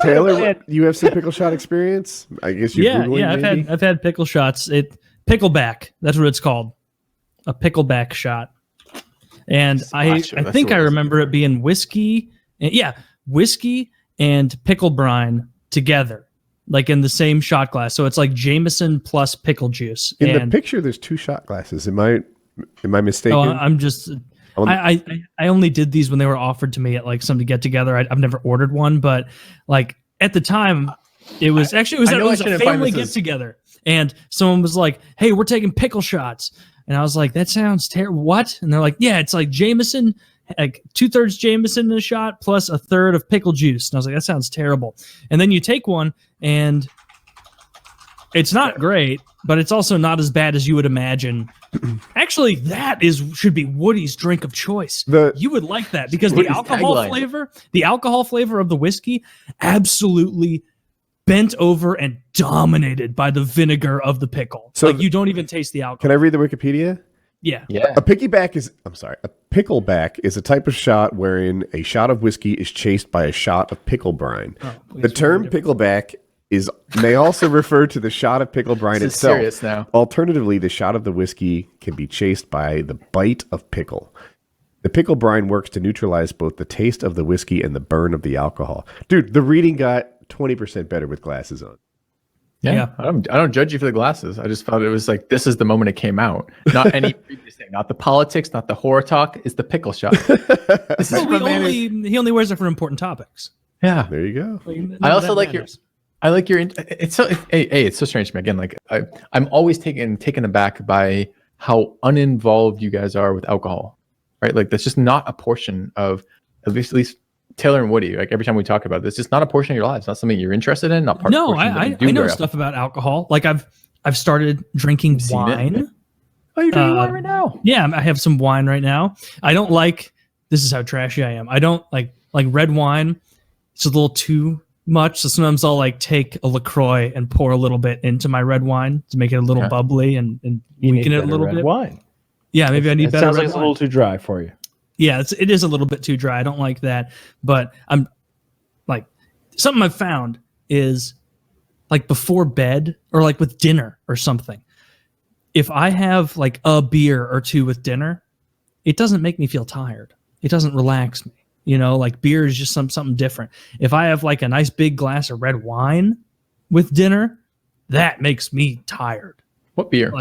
Taylor, you have some pickle shot experience? I guess you're Yeah, Googling, maybe? I've had pickle shots. Pickleback. That's what it's called. A pickleback shot. And I think I remember it being whiskey. Whiskey and pickle brine together, in the same shot glass. So it's like Jameson plus pickle juice. In the picture, there's 2 shot glasses. Am I mistaken? Oh, I'm just. I only did these when they were offered to me at some get together. I've never ordered one, but at the time, it was a family get together, and someone was like, "Hey, we're taking pickle shots," and I was like, "That sounds terrible." What? And they're like, "Yeah, it's like Jameson, 2/3 Jameson in a shot plus 1/3 of pickle juice," and I was like, "That sounds terrible." And then you take one, and it's not great, but it's also not as bad as you would imagine. Actually, that should be Woody's drink of choice. You would like that because the alcohol flavor of the whiskey absolutely bent over and dominated by the vinegar of the pickle. So you don't even taste the alcohol. Can I read the Wikipedia? Yeah. A pickleback is a type of shot wherein a shot of whiskey is chased by a shot of pickle brine. The term pickleback may also refer to the shot of pickle brine This is itself. serious now. Alternatively, the shot of the whiskey can be chased by the bite of pickle. The pickle brine works to neutralize both the taste of the whiskey and the burn of the alcohol. Dude, the reading got 20% better with glasses on. Yeah. I don't judge you for the glasses. I just felt it was this is the moment it came out. Not any previous thing. Not the politics, not the horror talk. It's the pickle shot. This is He only wears it for important topics. Yeah. There you go. I also like your. It's so it's so strange to me again. I'm always taken aback by how uninvolved you guys are with alcohol, right? That's just not a portion of at least Taylor and Woody. Every time we talk about this, it's not a portion of your lives. Not something you're interested in. Not part. No, of I know stuff about alcohol. I've started drinking wine. Oh, you're drinking wine right now? Yeah, I have some wine right now. I don't like. This is how trashy I am. I don't like red wine. It's a little too much, so sometimes I'll take a LaCroix and pour a little bit into my red wine to make it a little bubbly and weaken it a little bit. Wine. Yeah, maybe I need better. Sounds like red it's a wine. little too dry for you. Yeah, it is a little bit too dry. I don't like that. But I'm something I've found is before bed or with dinner or something. If I have a beer or 2 with dinner, it doesn't make me feel tired. It doesn't relax me. Beer is just something different. If I have a nice big glass of red wine with dinner, that makes me tired. What beer?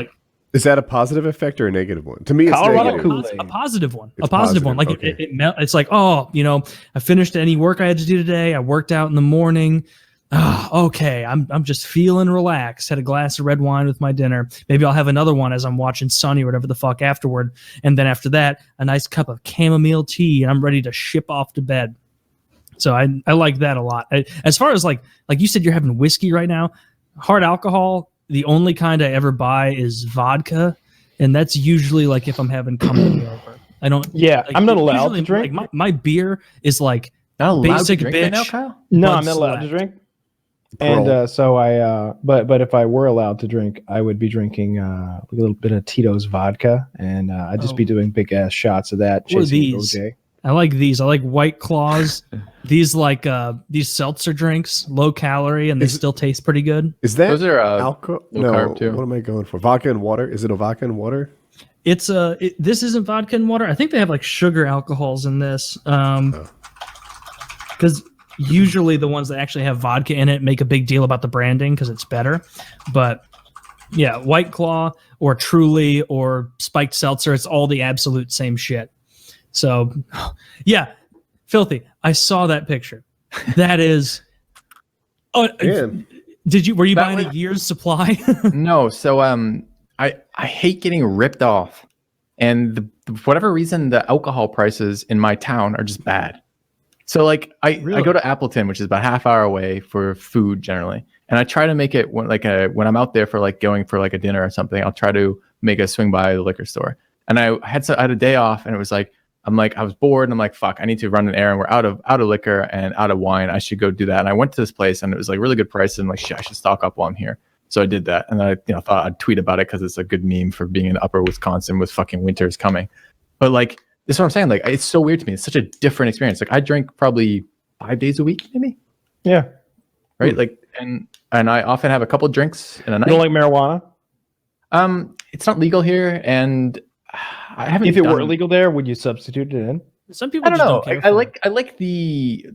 Is that a positive effect or a negative one? To me, it's Colorado negative. Kool-Aid. A positive one. It's a positive positive, one. okay. It's I finished any work I had to do today. I worked out in the morning. Okay, I'm just feeling relaxed. Had a glass of red wine with my dinner. Maybe I'll have another one as I'm watching Sunny or whatever the fuck afterward. And then after that, a nice cup of chamomile tea, and I'm ready to ship off to bed. So I like that a lot. As far as like you said, you're having whiskey right now. Hard alcohol, the only kind I ever buy is vodka, and that's usually like if I'm having company over. I don't. Yeah, like, I'm not allowed usually, to drink. Like my beer is like Not allowed basic to drink right now, bitch. Kyle? No, Bud I'm not allowed to Select. drink. And so but if I were allowed to drink, I would be drinking a little bit of Tito's vodka, and I'd just be doing big ass shots of that. What are chasing these? OJ. I like these. I like White Claws. These seltzer drinks, low calorie, and they still taste pretty good. Is that Those are alcohol? low No. carb, too. What am I going for? Vodka and water? Is it a vodka and water? It's this isn't vodka and water. I think they have like sugar alcohols in this. Because usually the ones that actually have vodka in it make a big deal about the branding because it's better. But yeah, White Claw or Truly or Spiked Seltzer, it's all the absolute same shit. So yeah, Filthy. I saw that picture. That is. Oh, Man. were you That buying a was- year's supply? No, so I hate getting ripped off, and for whatever reason, the alcohol prices in my town are just bad. So like I go to Appleton, which is about a half hour away for food generally, and I try to make it when I'm out there for like going for like a dinner or something. I'll try to make a swing by the liquor store, and I had a day off, and it was like I was bored, and I'm like, fuck, I need to run an errand. We're out of liquor and out of wine. I should go do that. And I went to this place, and it was like really good price, and like shit, I should stock up while I'm here. So I did that, and I thought I'd tweet about it because it's a good meme for being in Upper Wisconsin with fucking winters coming. But like, this is what I'm saying. Like, it's so weird to me. It's such a different experience. Like, I drink probably 5 days a week, maybe. Yeah. Right. Like, and I often have a couple drinks in a You night. don't like marijuana? It's not legal here, and I haven't. If it were illegal there, would you substitute it in? Some people I don't just know. don't care. I like the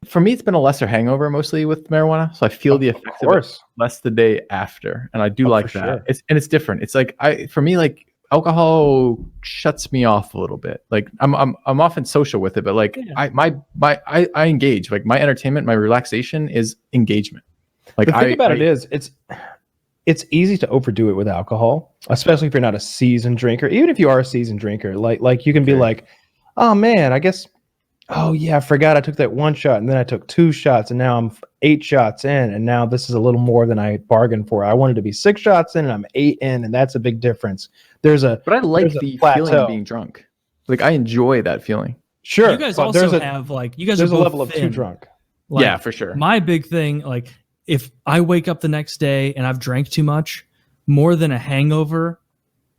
for me, it's been a lesser hangover mostly with marijuana, so I feel the effects of it less the day after, and I do like that. Sure. It's different. It's like for me, like alcohol shuts me off a little bit. Like I'm often social with it, but like I engage. Like my entertainment, my relaxation is engagement. Like The thing about it is, it's easy to overdo it with alcohol, especially if you're not a seasoned drinker. Even if you are a seasoned drinker, like you can be like, oh man, I guess, oh yeah, I forgot I took that one shot, and then I took 2 shots, and now I'm 8 shots in, and now this is a little more than I bargained for. I wanted to be 6 shots in, and I'm 8 in, and that's a big difference. But I like the feeling of being drunk. Like I enjoy that feeling. Sure, You guys also have like you guys there's are a both level of too thin. drunk. Like, yeah, for sure. My big thing, like if I wake up the next day and I've drank too much, more than a hangover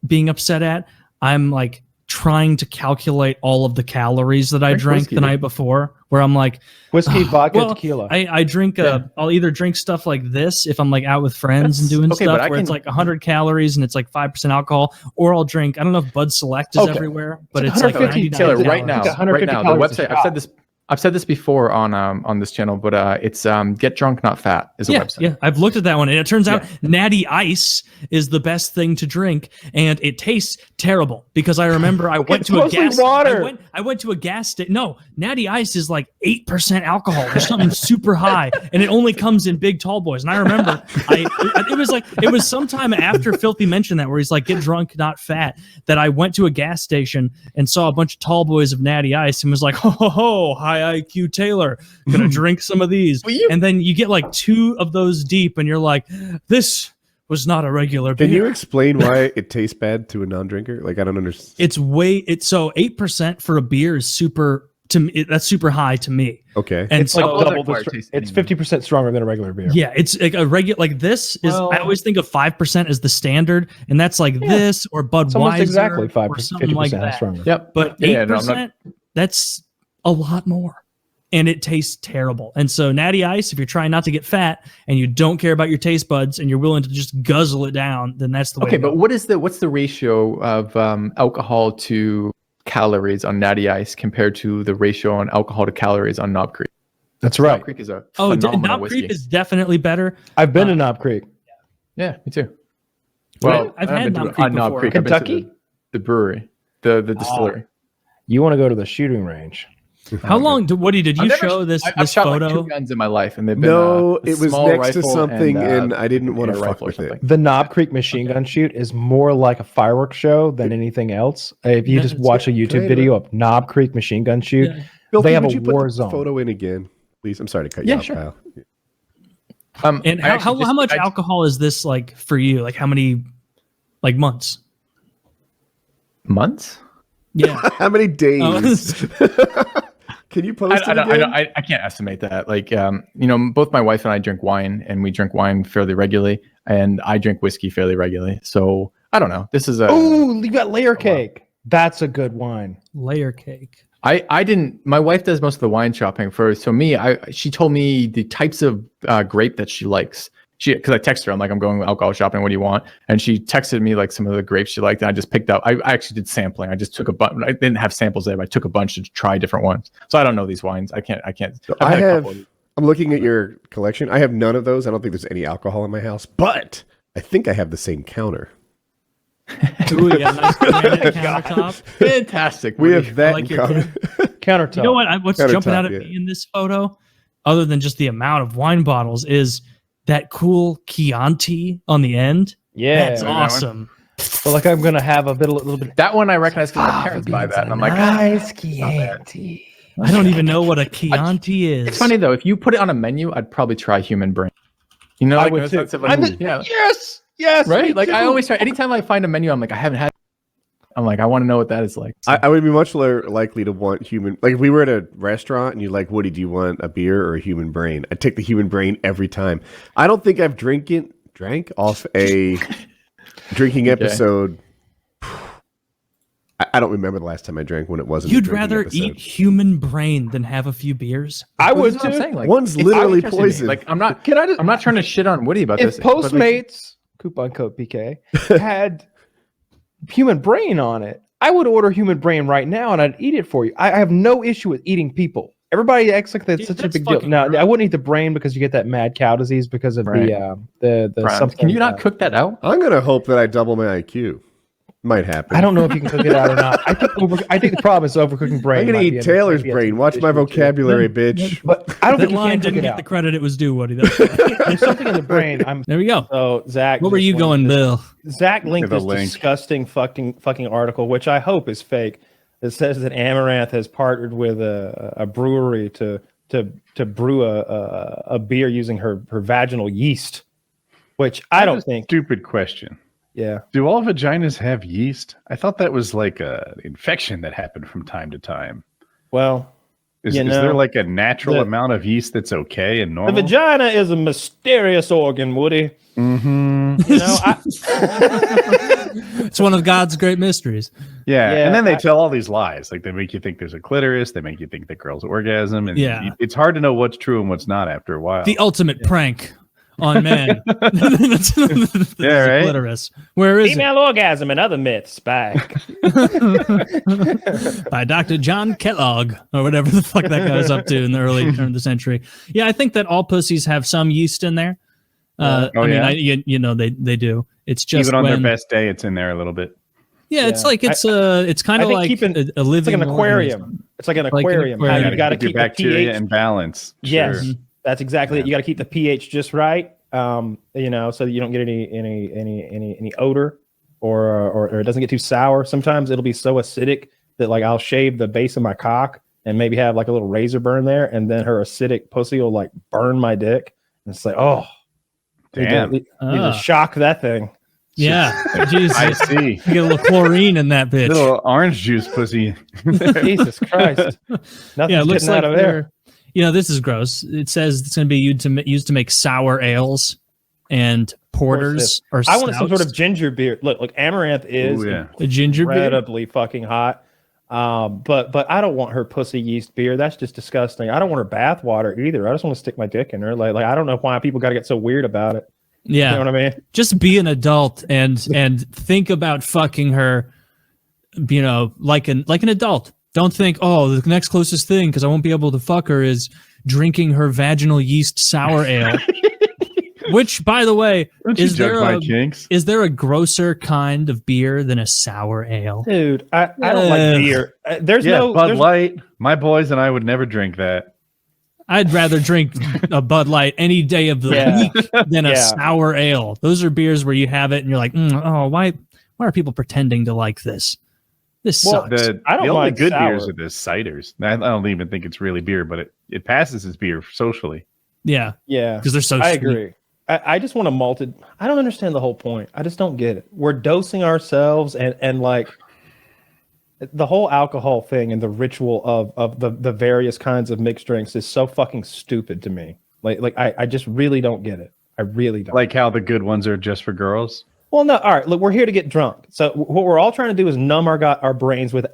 being upset at, I'm like trying to calculate all of the calories that I drank the night before, where I'm like whiskey, vodka, well, tequila. I drink I'll either drink stuff like this if I'm like out with friends and doing stuff where it's like 100 calories and it's like 5% alcohol, or I'll drink, I don't know if Bud Select is everywhere, but it's like 99 Taylor, calories. right now, the website, I've said this before on this channel, but it's Get Drunk Not Fat is a website. Yeah, I've looked at that one, and it turns out Natty Ice is the best thing to drink, and it tastes terrible because I remember I went to a gas water. I went to a gas station. No, Natty Ice is like 8% alcohol or something super high, and it only comes in big tall boys. And I remember it was sometime after Filthy mentioned that where he's like, get drunk, not fat, that I went to a gas station and saw a bunch of tall boys of Natty Ice and was like, ho ho ho, high IQ Taylor, gonna drink some of these. And then you get like 2 of those deep and you're like, this was not a regular beer. Can you explain why it tastes bad to a non-drinker? Like, I don't understand. It's so 8% for a beer is super to me. That's super high to me. Okay. And it's so like double the it's 50% stronger than a regular beer. yeah, it's like a regular, like this is, I always think of 5% as the standard, and that's like this or Budweiser. It's almost exactly 5%, or something 50% like that. stronger. Yep. But 8%, that's a lot more. And it tastes terrible. And so Natty Ice, if you're trying not to get fat and you don't care about your taste buds and you're willing to just guzzle it down, then that's the way. Okay, but what's the ratio of alcohol to calories on Natty Ice compared to the ratio on alcohol to calories on Knob Creek? That's right. Knob Creek is a phenomenal Knob whiskey. Creek is definitely better. I've been to Knob Creek. Yeah, me too. Well, I've I had haven't Knob been to Creek before. I've been to Kentucky? the brewery, the distillery. You want to go to the shooting range. How long? Woody, did you show this I've shot photo? like 2 guns in my life, and they've been No, a it was small next to rifle something, and I didn't want to air fuck rifle or with it. something. The Knob Creek machine gun shoot is more like a fireworks show than anything else. If you just watch a YouTube video of Knob Creek machine gun shoot, Bill, they have would a you put war the zone. photo in again, please? I'm sorry to cut you off, sure. Kyle. And how much alcohol is this like for you? Like how many like months? Months? Yeah. How many days? Can you post it again? I can't estimate that. Like, both my wife and I drink wine, and we drink wine fairly regularly, and I drink whiskey fairly regularly. So I don't know. This is Oh, you got layer cake. That's a good wine. Layer cake. I didn't. My wife does most of the wine shopping for. So she told me the types of grape that she likes. Because I texted her, I'm like, I'm going alcohol shopping. What do you want? And she texted me like some of the grapes she liked, and I just picked up. I actually did sampling. I just took a bunch. I didn't have samples there, but I took a bunch to try different ones. So I don't know these wines. I can't. I'm looking at your collection. I have none of those. I don't think there's any alcohol in my house, but I think I have the same counter. Ooh, you got a nice granite countertop. Fantastic. We have that like in your common. Countertop. You know what? What's Countertop, jumping out at yeah. me in this photo, other than just the amount of wine bottles, is that cool Chianti on the end. Yeah, That's awesome. Well, like I'm gonna have a little bit. That one I recognize because my parents buy that, and I'm like, Nice Chianti. I don't even know what a Chianti is. It's funny though. If you put it on a menu, I'd probably try human brain. You know, I like, would those too. sorts of, like, Yes, right. me Like I too. always try. Anytime I find a menu, I'm like, I haven't had. I'm like, I want to know what that is like. So, I would be much more likely to want human. Like if we were at a restaurant and you're like, Woody, do you want a beer or a human brain? I'd take the human brain every time. I don't think I've drank off a drinking episode. I don't remember the last time I drank when it wasn't. You'd rather eat human brain than have a few beers? I would That's what I'm too. saying. Like, One's it's literally interesting to me. poison. Like I'm not trying to shit on Woody about If this. but, like, Postmates coupon code PK had human brain on it, I would order human brain right now and I'd eat it for you. I have no issue with eating people. Everybody acts like that's such a that's big deal. fucking No, gross. I wouldn't eat the brain because you get that mad cow disease because of Right. the Brian, something. can you not cook that out? I'm gonna hope that I double my IQ. Might happen. I don't know if you can cook it out or not. I think the problem is overcooking brain. I'm gonna might eat be Taylor's might be a brain. Watch my issue too. vocabulary, bitch. But I don't That think you line can cook didn't it get out. the credit it was due, Woody. There's something in the brain. There we go. So Zach, What were just you linked going, this- Bill? Zach linked The this link. disgusting fucking article, which I hope is fake. It says that Amaranth has partnered with a brewery to brew a beer using her vaginal yeast, which I don't think. Stupid question. Yeah, Do all vaginas have yeast? I thought that was like a infection that happened from time to time. well, Is You there know, like a natural the- amount of yeast that's okay and the normal? vagina is a mysterious organ, Woody. Mm-hmm. You know, It's one of God's great mysteries. Yeah, Yeah, and then they I- tell all these lies. Like they make you think there's a cliterus. They make you think that girls orgasm. And Yeah. it's hard to know what's true and what's not after a while. The ultimate prank on men. That's Yeah, right? Clitoris. Where is female orgasm and other myths by it? By Dr. John Kellogg or whatever the fuck that guy was up to in the early turn of the century. Yeah, I think that all pussies have some yeast in there. Oh, I mean, yeah? you know, they do. It's just Even on when, their best day, it's in there a little bit. Yeah, it's Yeah. like it's kind I of think like keeping- a it's like living an aquarium. organism. It's like an Like an aquarium. How aquarium. you got to keep your keep the bacteria pH in balance. Yes, Sure. that's exactly it. You got to keep the pH just right. You know, so that you don't get any odor or it doesn't get too sour. Sometimes it'll be so acidic that like I'll shave the base of my cock and maybe have like a little razor burn there, and then her acidic pussy will like burn my dick. And it's like, oh, Damn. need to shock that thing. Yeah, Jesus. I see. You get a little chlorine in that bitch. Little orange juice pussy. Jesus Christ, nothing's Yeah, it looks getting like out of there. you know, this is gross. It says it's going to be used to make sour ales and porters or I want some stouts. sort of ginger beer. Look, Amaranth is Ooh, yeah. a ginger beer. incredibly fucking hot. But I don't want her pussy yeast beer. That's just disgusting. I don't want her bath water either. I just want to stick my dick in her. Like I don't know why people got to get so weird about it. Yeah, You know what I mean? just be an adult and think about fucking her. You know, like an adult. Don't think, oh, the next closest thing because I won't be able to fuck her is drinking her vaginal yeast sour ale. Which, by the way, Don't you is judge there my a kinks? is there a grosser kind of beer than a sour ale? Dude, I don't like beer. There's Yeah, no Bud there's- Light, My boys and I would never drink that. I'd rather drink a Bud Light any day of the week than a sour ale. Those are beers where you have it and you're like, oh, why are people pretending to like this? This sucks. The only good beers are the ciders. I don't even think it's really beer, but it passes as beer socially. Yeah. Because they're so sweet. I agree. I just want a malted. I don't understand the whole point. I just don't get it. We're dosing ourselves and like the whole alcohol thing and the ritual of the various kinds of mixed drinks is so fucking stupid to me. Like I just really don't get it. I really don't. Like how the good ones are just for girls. Well, no. All right. Look, we're here to get drunk. So what we're all trying to do is numb our brains with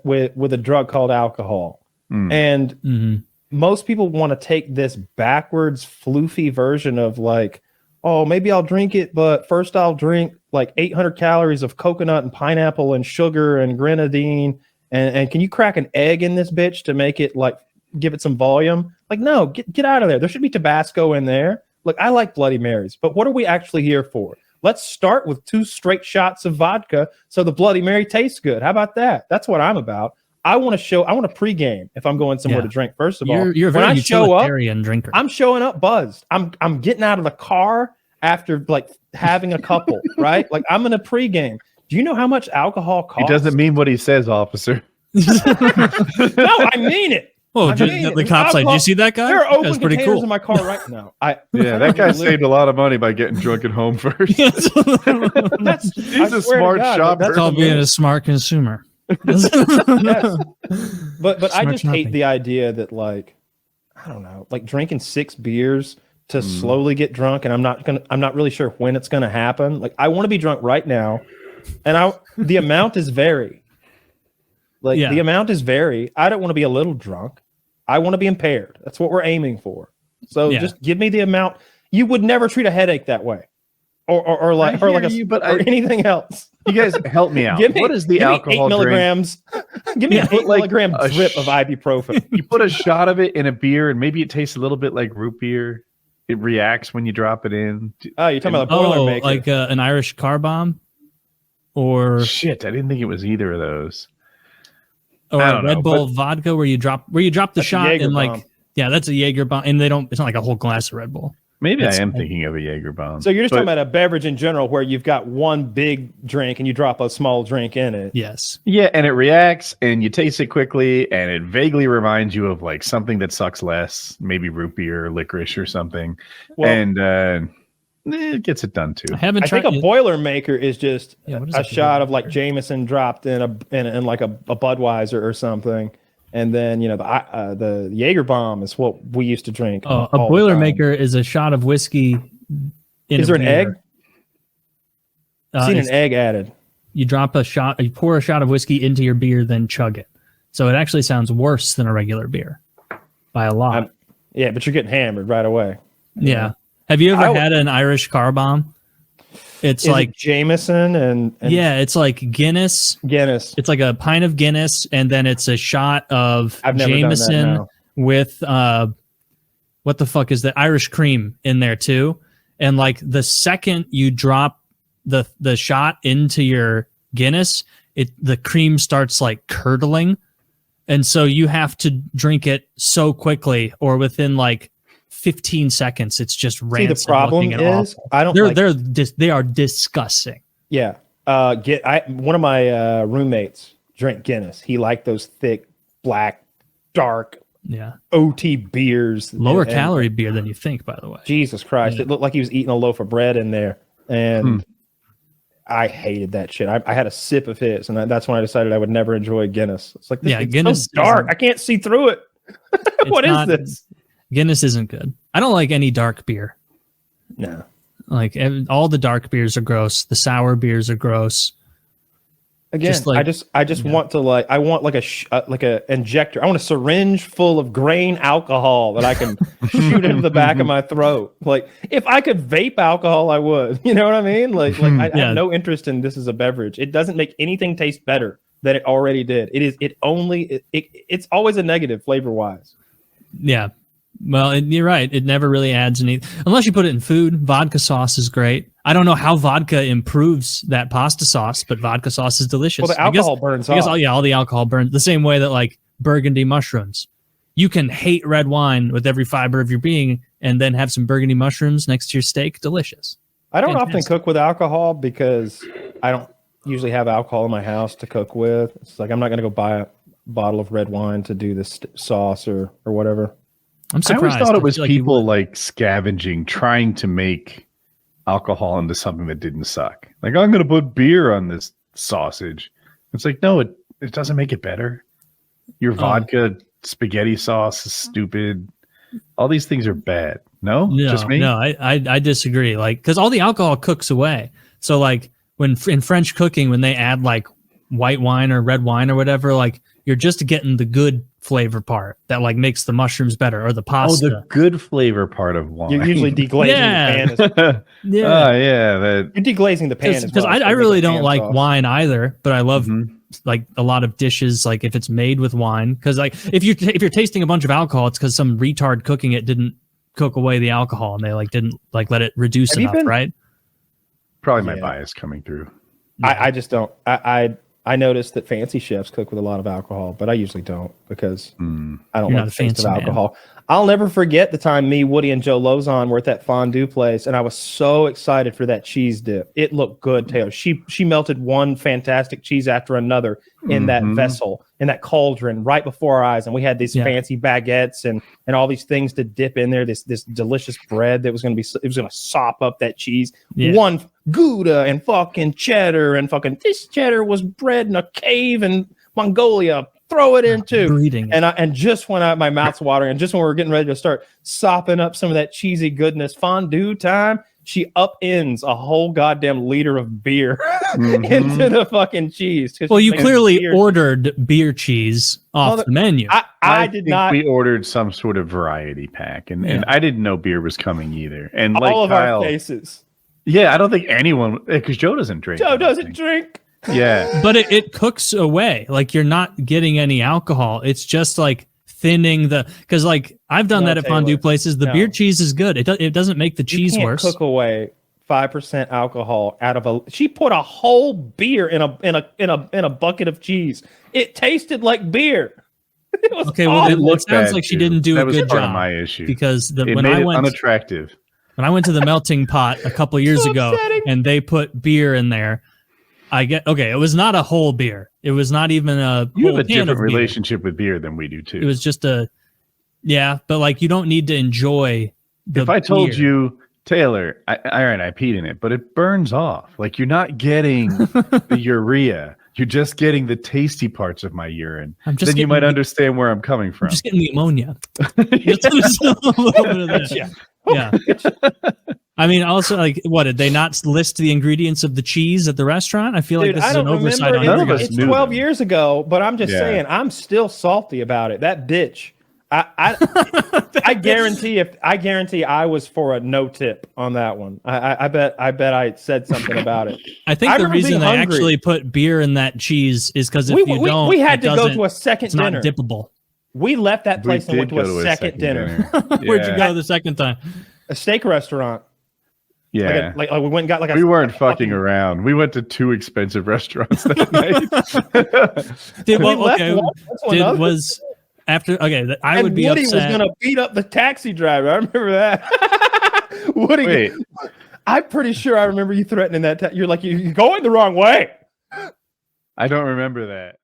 a drug called alcohol. And most people want to take this backwards, floofy version of like, oh, maybe I'll drink it, but first I'll drink like 800 calories of coconut and pineapple and sugar and grenadine. And can you crack an egg in this bitch to make it like give it some volume? Like, no, get out of there. There should be Tabasco in there. Look, I like Bloody Marys, but what are we actually here for? Let's start with 2 straight shots of vodka so the Bloody Mary tastes good. How about that? That's what I'm about. I want to pregame if I'm going somewhere to drink. First of all, you're a very utilitarian drinker. I'm showing up buzzed. I'm getting out of the car after like having a couple, right? Like I'm in a pregame. Do you know how much alcohol costs? He doesn't mean what he says, officer. No, I mean it. Oh, the cop's like, do you see that guy? There are open pretty containers cool in my car right now. That guy saved a lot of money by getting drunk at home first. He's a smart shopper. That's all being a smart consumer. Yes. But I just hate the idea that like, I don't know, like drinking 6 beers to slowly get drunk, and I'm not really sure when it's gonna happen. Like I want to be drunk right now, and the amount is vary. The amount is vary. I don't want to be a little drunk. I want to be impaired. That's what we're aiming for. So just give me the amount. You would never treat a headache that way, or anything else. You guys help me out. What is the alcohol 8 milligrams? Give me an 8 milligram drip of ibuprofen. You put a shot of it in a beer, and maybe it tastes a little bit like root beer. It reacts when you drop it in. Oh, you're talking about the Boilermaker. Like an Irish car bomb? Or shit, I didn't think it was either of those. Or a Red Bull vodka where you drop the shot and like, that's a Jaeger bomb, and it's not like a whole glass of Red Bull. Maybe I am thinking of a Jaeger bomb. So you're just talking about a beverage in general where you've got one big drink and you drop a small drink in it. Yes. Yeah, and it reacts and you taste it quickly and it vaguely reminds you of like something that sucks less, maybe root beer or licorice or something. Well, and it gets it done too. I think a Boilermaker is just a shot of like Jameson dropped in like a Budweiser or something. And then, the Jaeger bomb is what we used to drink. A Boilermaker is a shot of whiskey. Is there an egg? I've seen an egg added. You pour a shot of whiskey into your beer, then chug it. So it actually sounds worse than a regular beer by a lot. But you're getting hammered right away. Yeah. Have you ever had an Irish car bomb? It's like Jameson and it's like Guinness. It's like a pint of Guinness, and then it's a shot of Jameson with what the fuck is that? Irish cream in there too. And like the second you drop the shot into your Guinness, the cream starts like curdling, and so you have to drink it so quickly, or within like 15 seconds, it's just rancid. See, the problem is awful. They are disgusting. Yeah. One of my roommates drank Guinness. He liked those thick, black, dark, OT beers. Lower calorie beer than you think, by the way. Jesus Christ. It looked like he was eating a loaf of bread in there. And I hated that shit. I had a sip of his, and that's when I decided I would never enjoy Guinness. It's like, Guinness so dark. I can't see through it. What is this? Guinness isn't good. I don't like any dark beer. No. Like all the dark beers are gross. The sour beers are gross. Again, I just want to I want like a injector. I want a syringe full of grain alcohol that I can shoot into the back of my throat. Like if I could vape alcohol, I would. You know what I mean? I have no interest in this as a beverage. It doesn't make anything taste better than it already did. It's always a negative flavor wise. Yeah. Well, you're right. It never really adds any, unless you put it in food. Vodka sauce is great. I don't know how vodka improves that pasta sauce, but vodka sauce is delicious. Well, the alcohol burns off. All the alcohol burns the same way that like burgundy mushrooms you can hate red wine with every fiber of your being and then have some burgundy mushrooms next to your steak. Delicious. I don't Fantastic. often cook with alcohol because I don't usually have alcohol in my house to cook with. It's like I'm not going to go buy a bottle of red wine to do this sauce or whatever. I'm surprised. I always thought it was feel like people like scavenging, trying to make alcohol into something that didn't suck. Like, I'm going to put beer on this sausage. It's like, no, it doesn't make it better. Your vodka spaghetti sauce is stupid. All these things are bad. No, just me. No, I disagree. Like, because all the alcohol cooks away. So like when in French cooking, when they add like white wine or red wine or whatever, like you're just getting the good flavor part that like makes the mushrooms better or the pasta. Oh, the good flavor part of wine. You're usually deglazing the pan. Yeah. Oh, yeah. You're deglazing the pan Because I really don't like wine either, but I love like a lot of dishes, like if it's made with wine. Because like if you're tasting a bunch of alcohol, it's because some retard cooking it didn't cook away the alcohol and they like didn't like let it reduce enough, right? Probably my bias coming through. I just don't. I noticed that fancy chefs cook with a lot of alcohol, but I usually don't because I don't like the taste of alcohol. I'll never forget the time me, Woody, and Joe Lozon were at that fondue place, and I was so excited for that cheese dip. It looked good, Taylor. She melted one fantastic cheese after another in that vessel, in that cauldron, right before our eyes, and we had these fancy baguettes and all these things to dip in there. This delicious bread that was going to sop up that cheese. Yeah. One Gouda and fucking cheddar and fucking this cheddar was bred in a cave in Mongolia. Throw it into breeding. And just when my mouth's watering, and just when we were getting ready to start sopping up some of that cheesy goodness, fondue time, she upends a whole goddamn liter of beer into the fucking cheese. Well, you clearly ordered beer cheese off the menu. I did not. We ordered some sort of variety pack, and I didn't know beer was coming either. And all like of Kyle, our faces. Yeah, I don't think anyone, because Joe doesn't drink. Joe doesn't drink. Yeah. But it cooks away. Like you're not getting any alcohol. It's just like thinning because like I've done that at fondue places. The beer cheese is good. It doesn't make the cheese worse. Cook away 5% alcohol out of she put a whole beer in a bucket of cheese. It tasted like beer. It was okay, well it sounds like she didn't do that a good part job. Of my issue Because it when made I it went unattractive. When I went to the melting pot a couple of years ago and they put beer in there, it was not a whole beer. It was not even a You whole have a can different of beer. relationship with beer than we do too. It was just but like you don't need to enjoy the If I told beer. you, Taylor, I peed in it, but it burns off. Like you're not getting the urea. You're just getting the tasty parts of my urine. Then you might understand where I'm coming from. I'm just getting the ammonia. Just a little bit of that. Yeah. I mean, also, like, what did they not list the ingredients of the cheese at the restaurant? I feel like this is an oversight on your guys. It's 12 years ago, but I'm just saying, I'm still salty about it. That bitch. I guarantee I was for a no tip on that one. I bet I said something about it. I think the reason they actually put beer in that cheese is because if you don't, we had to go to a second dinner. It's not dippable. We left that place and went to a second dinner. Where'd you go the second time? A steak restaurant. Yeah, like we went and got like we weren't fucking around. We went to 2 expensive restaurants that night. Was after I would be Woody upset. was gonna beat up the taxi driver. I remember that. Woody, wait, I'm pretty sure I remember you threatening that. You're like you're going the wrong way. I don't remember that.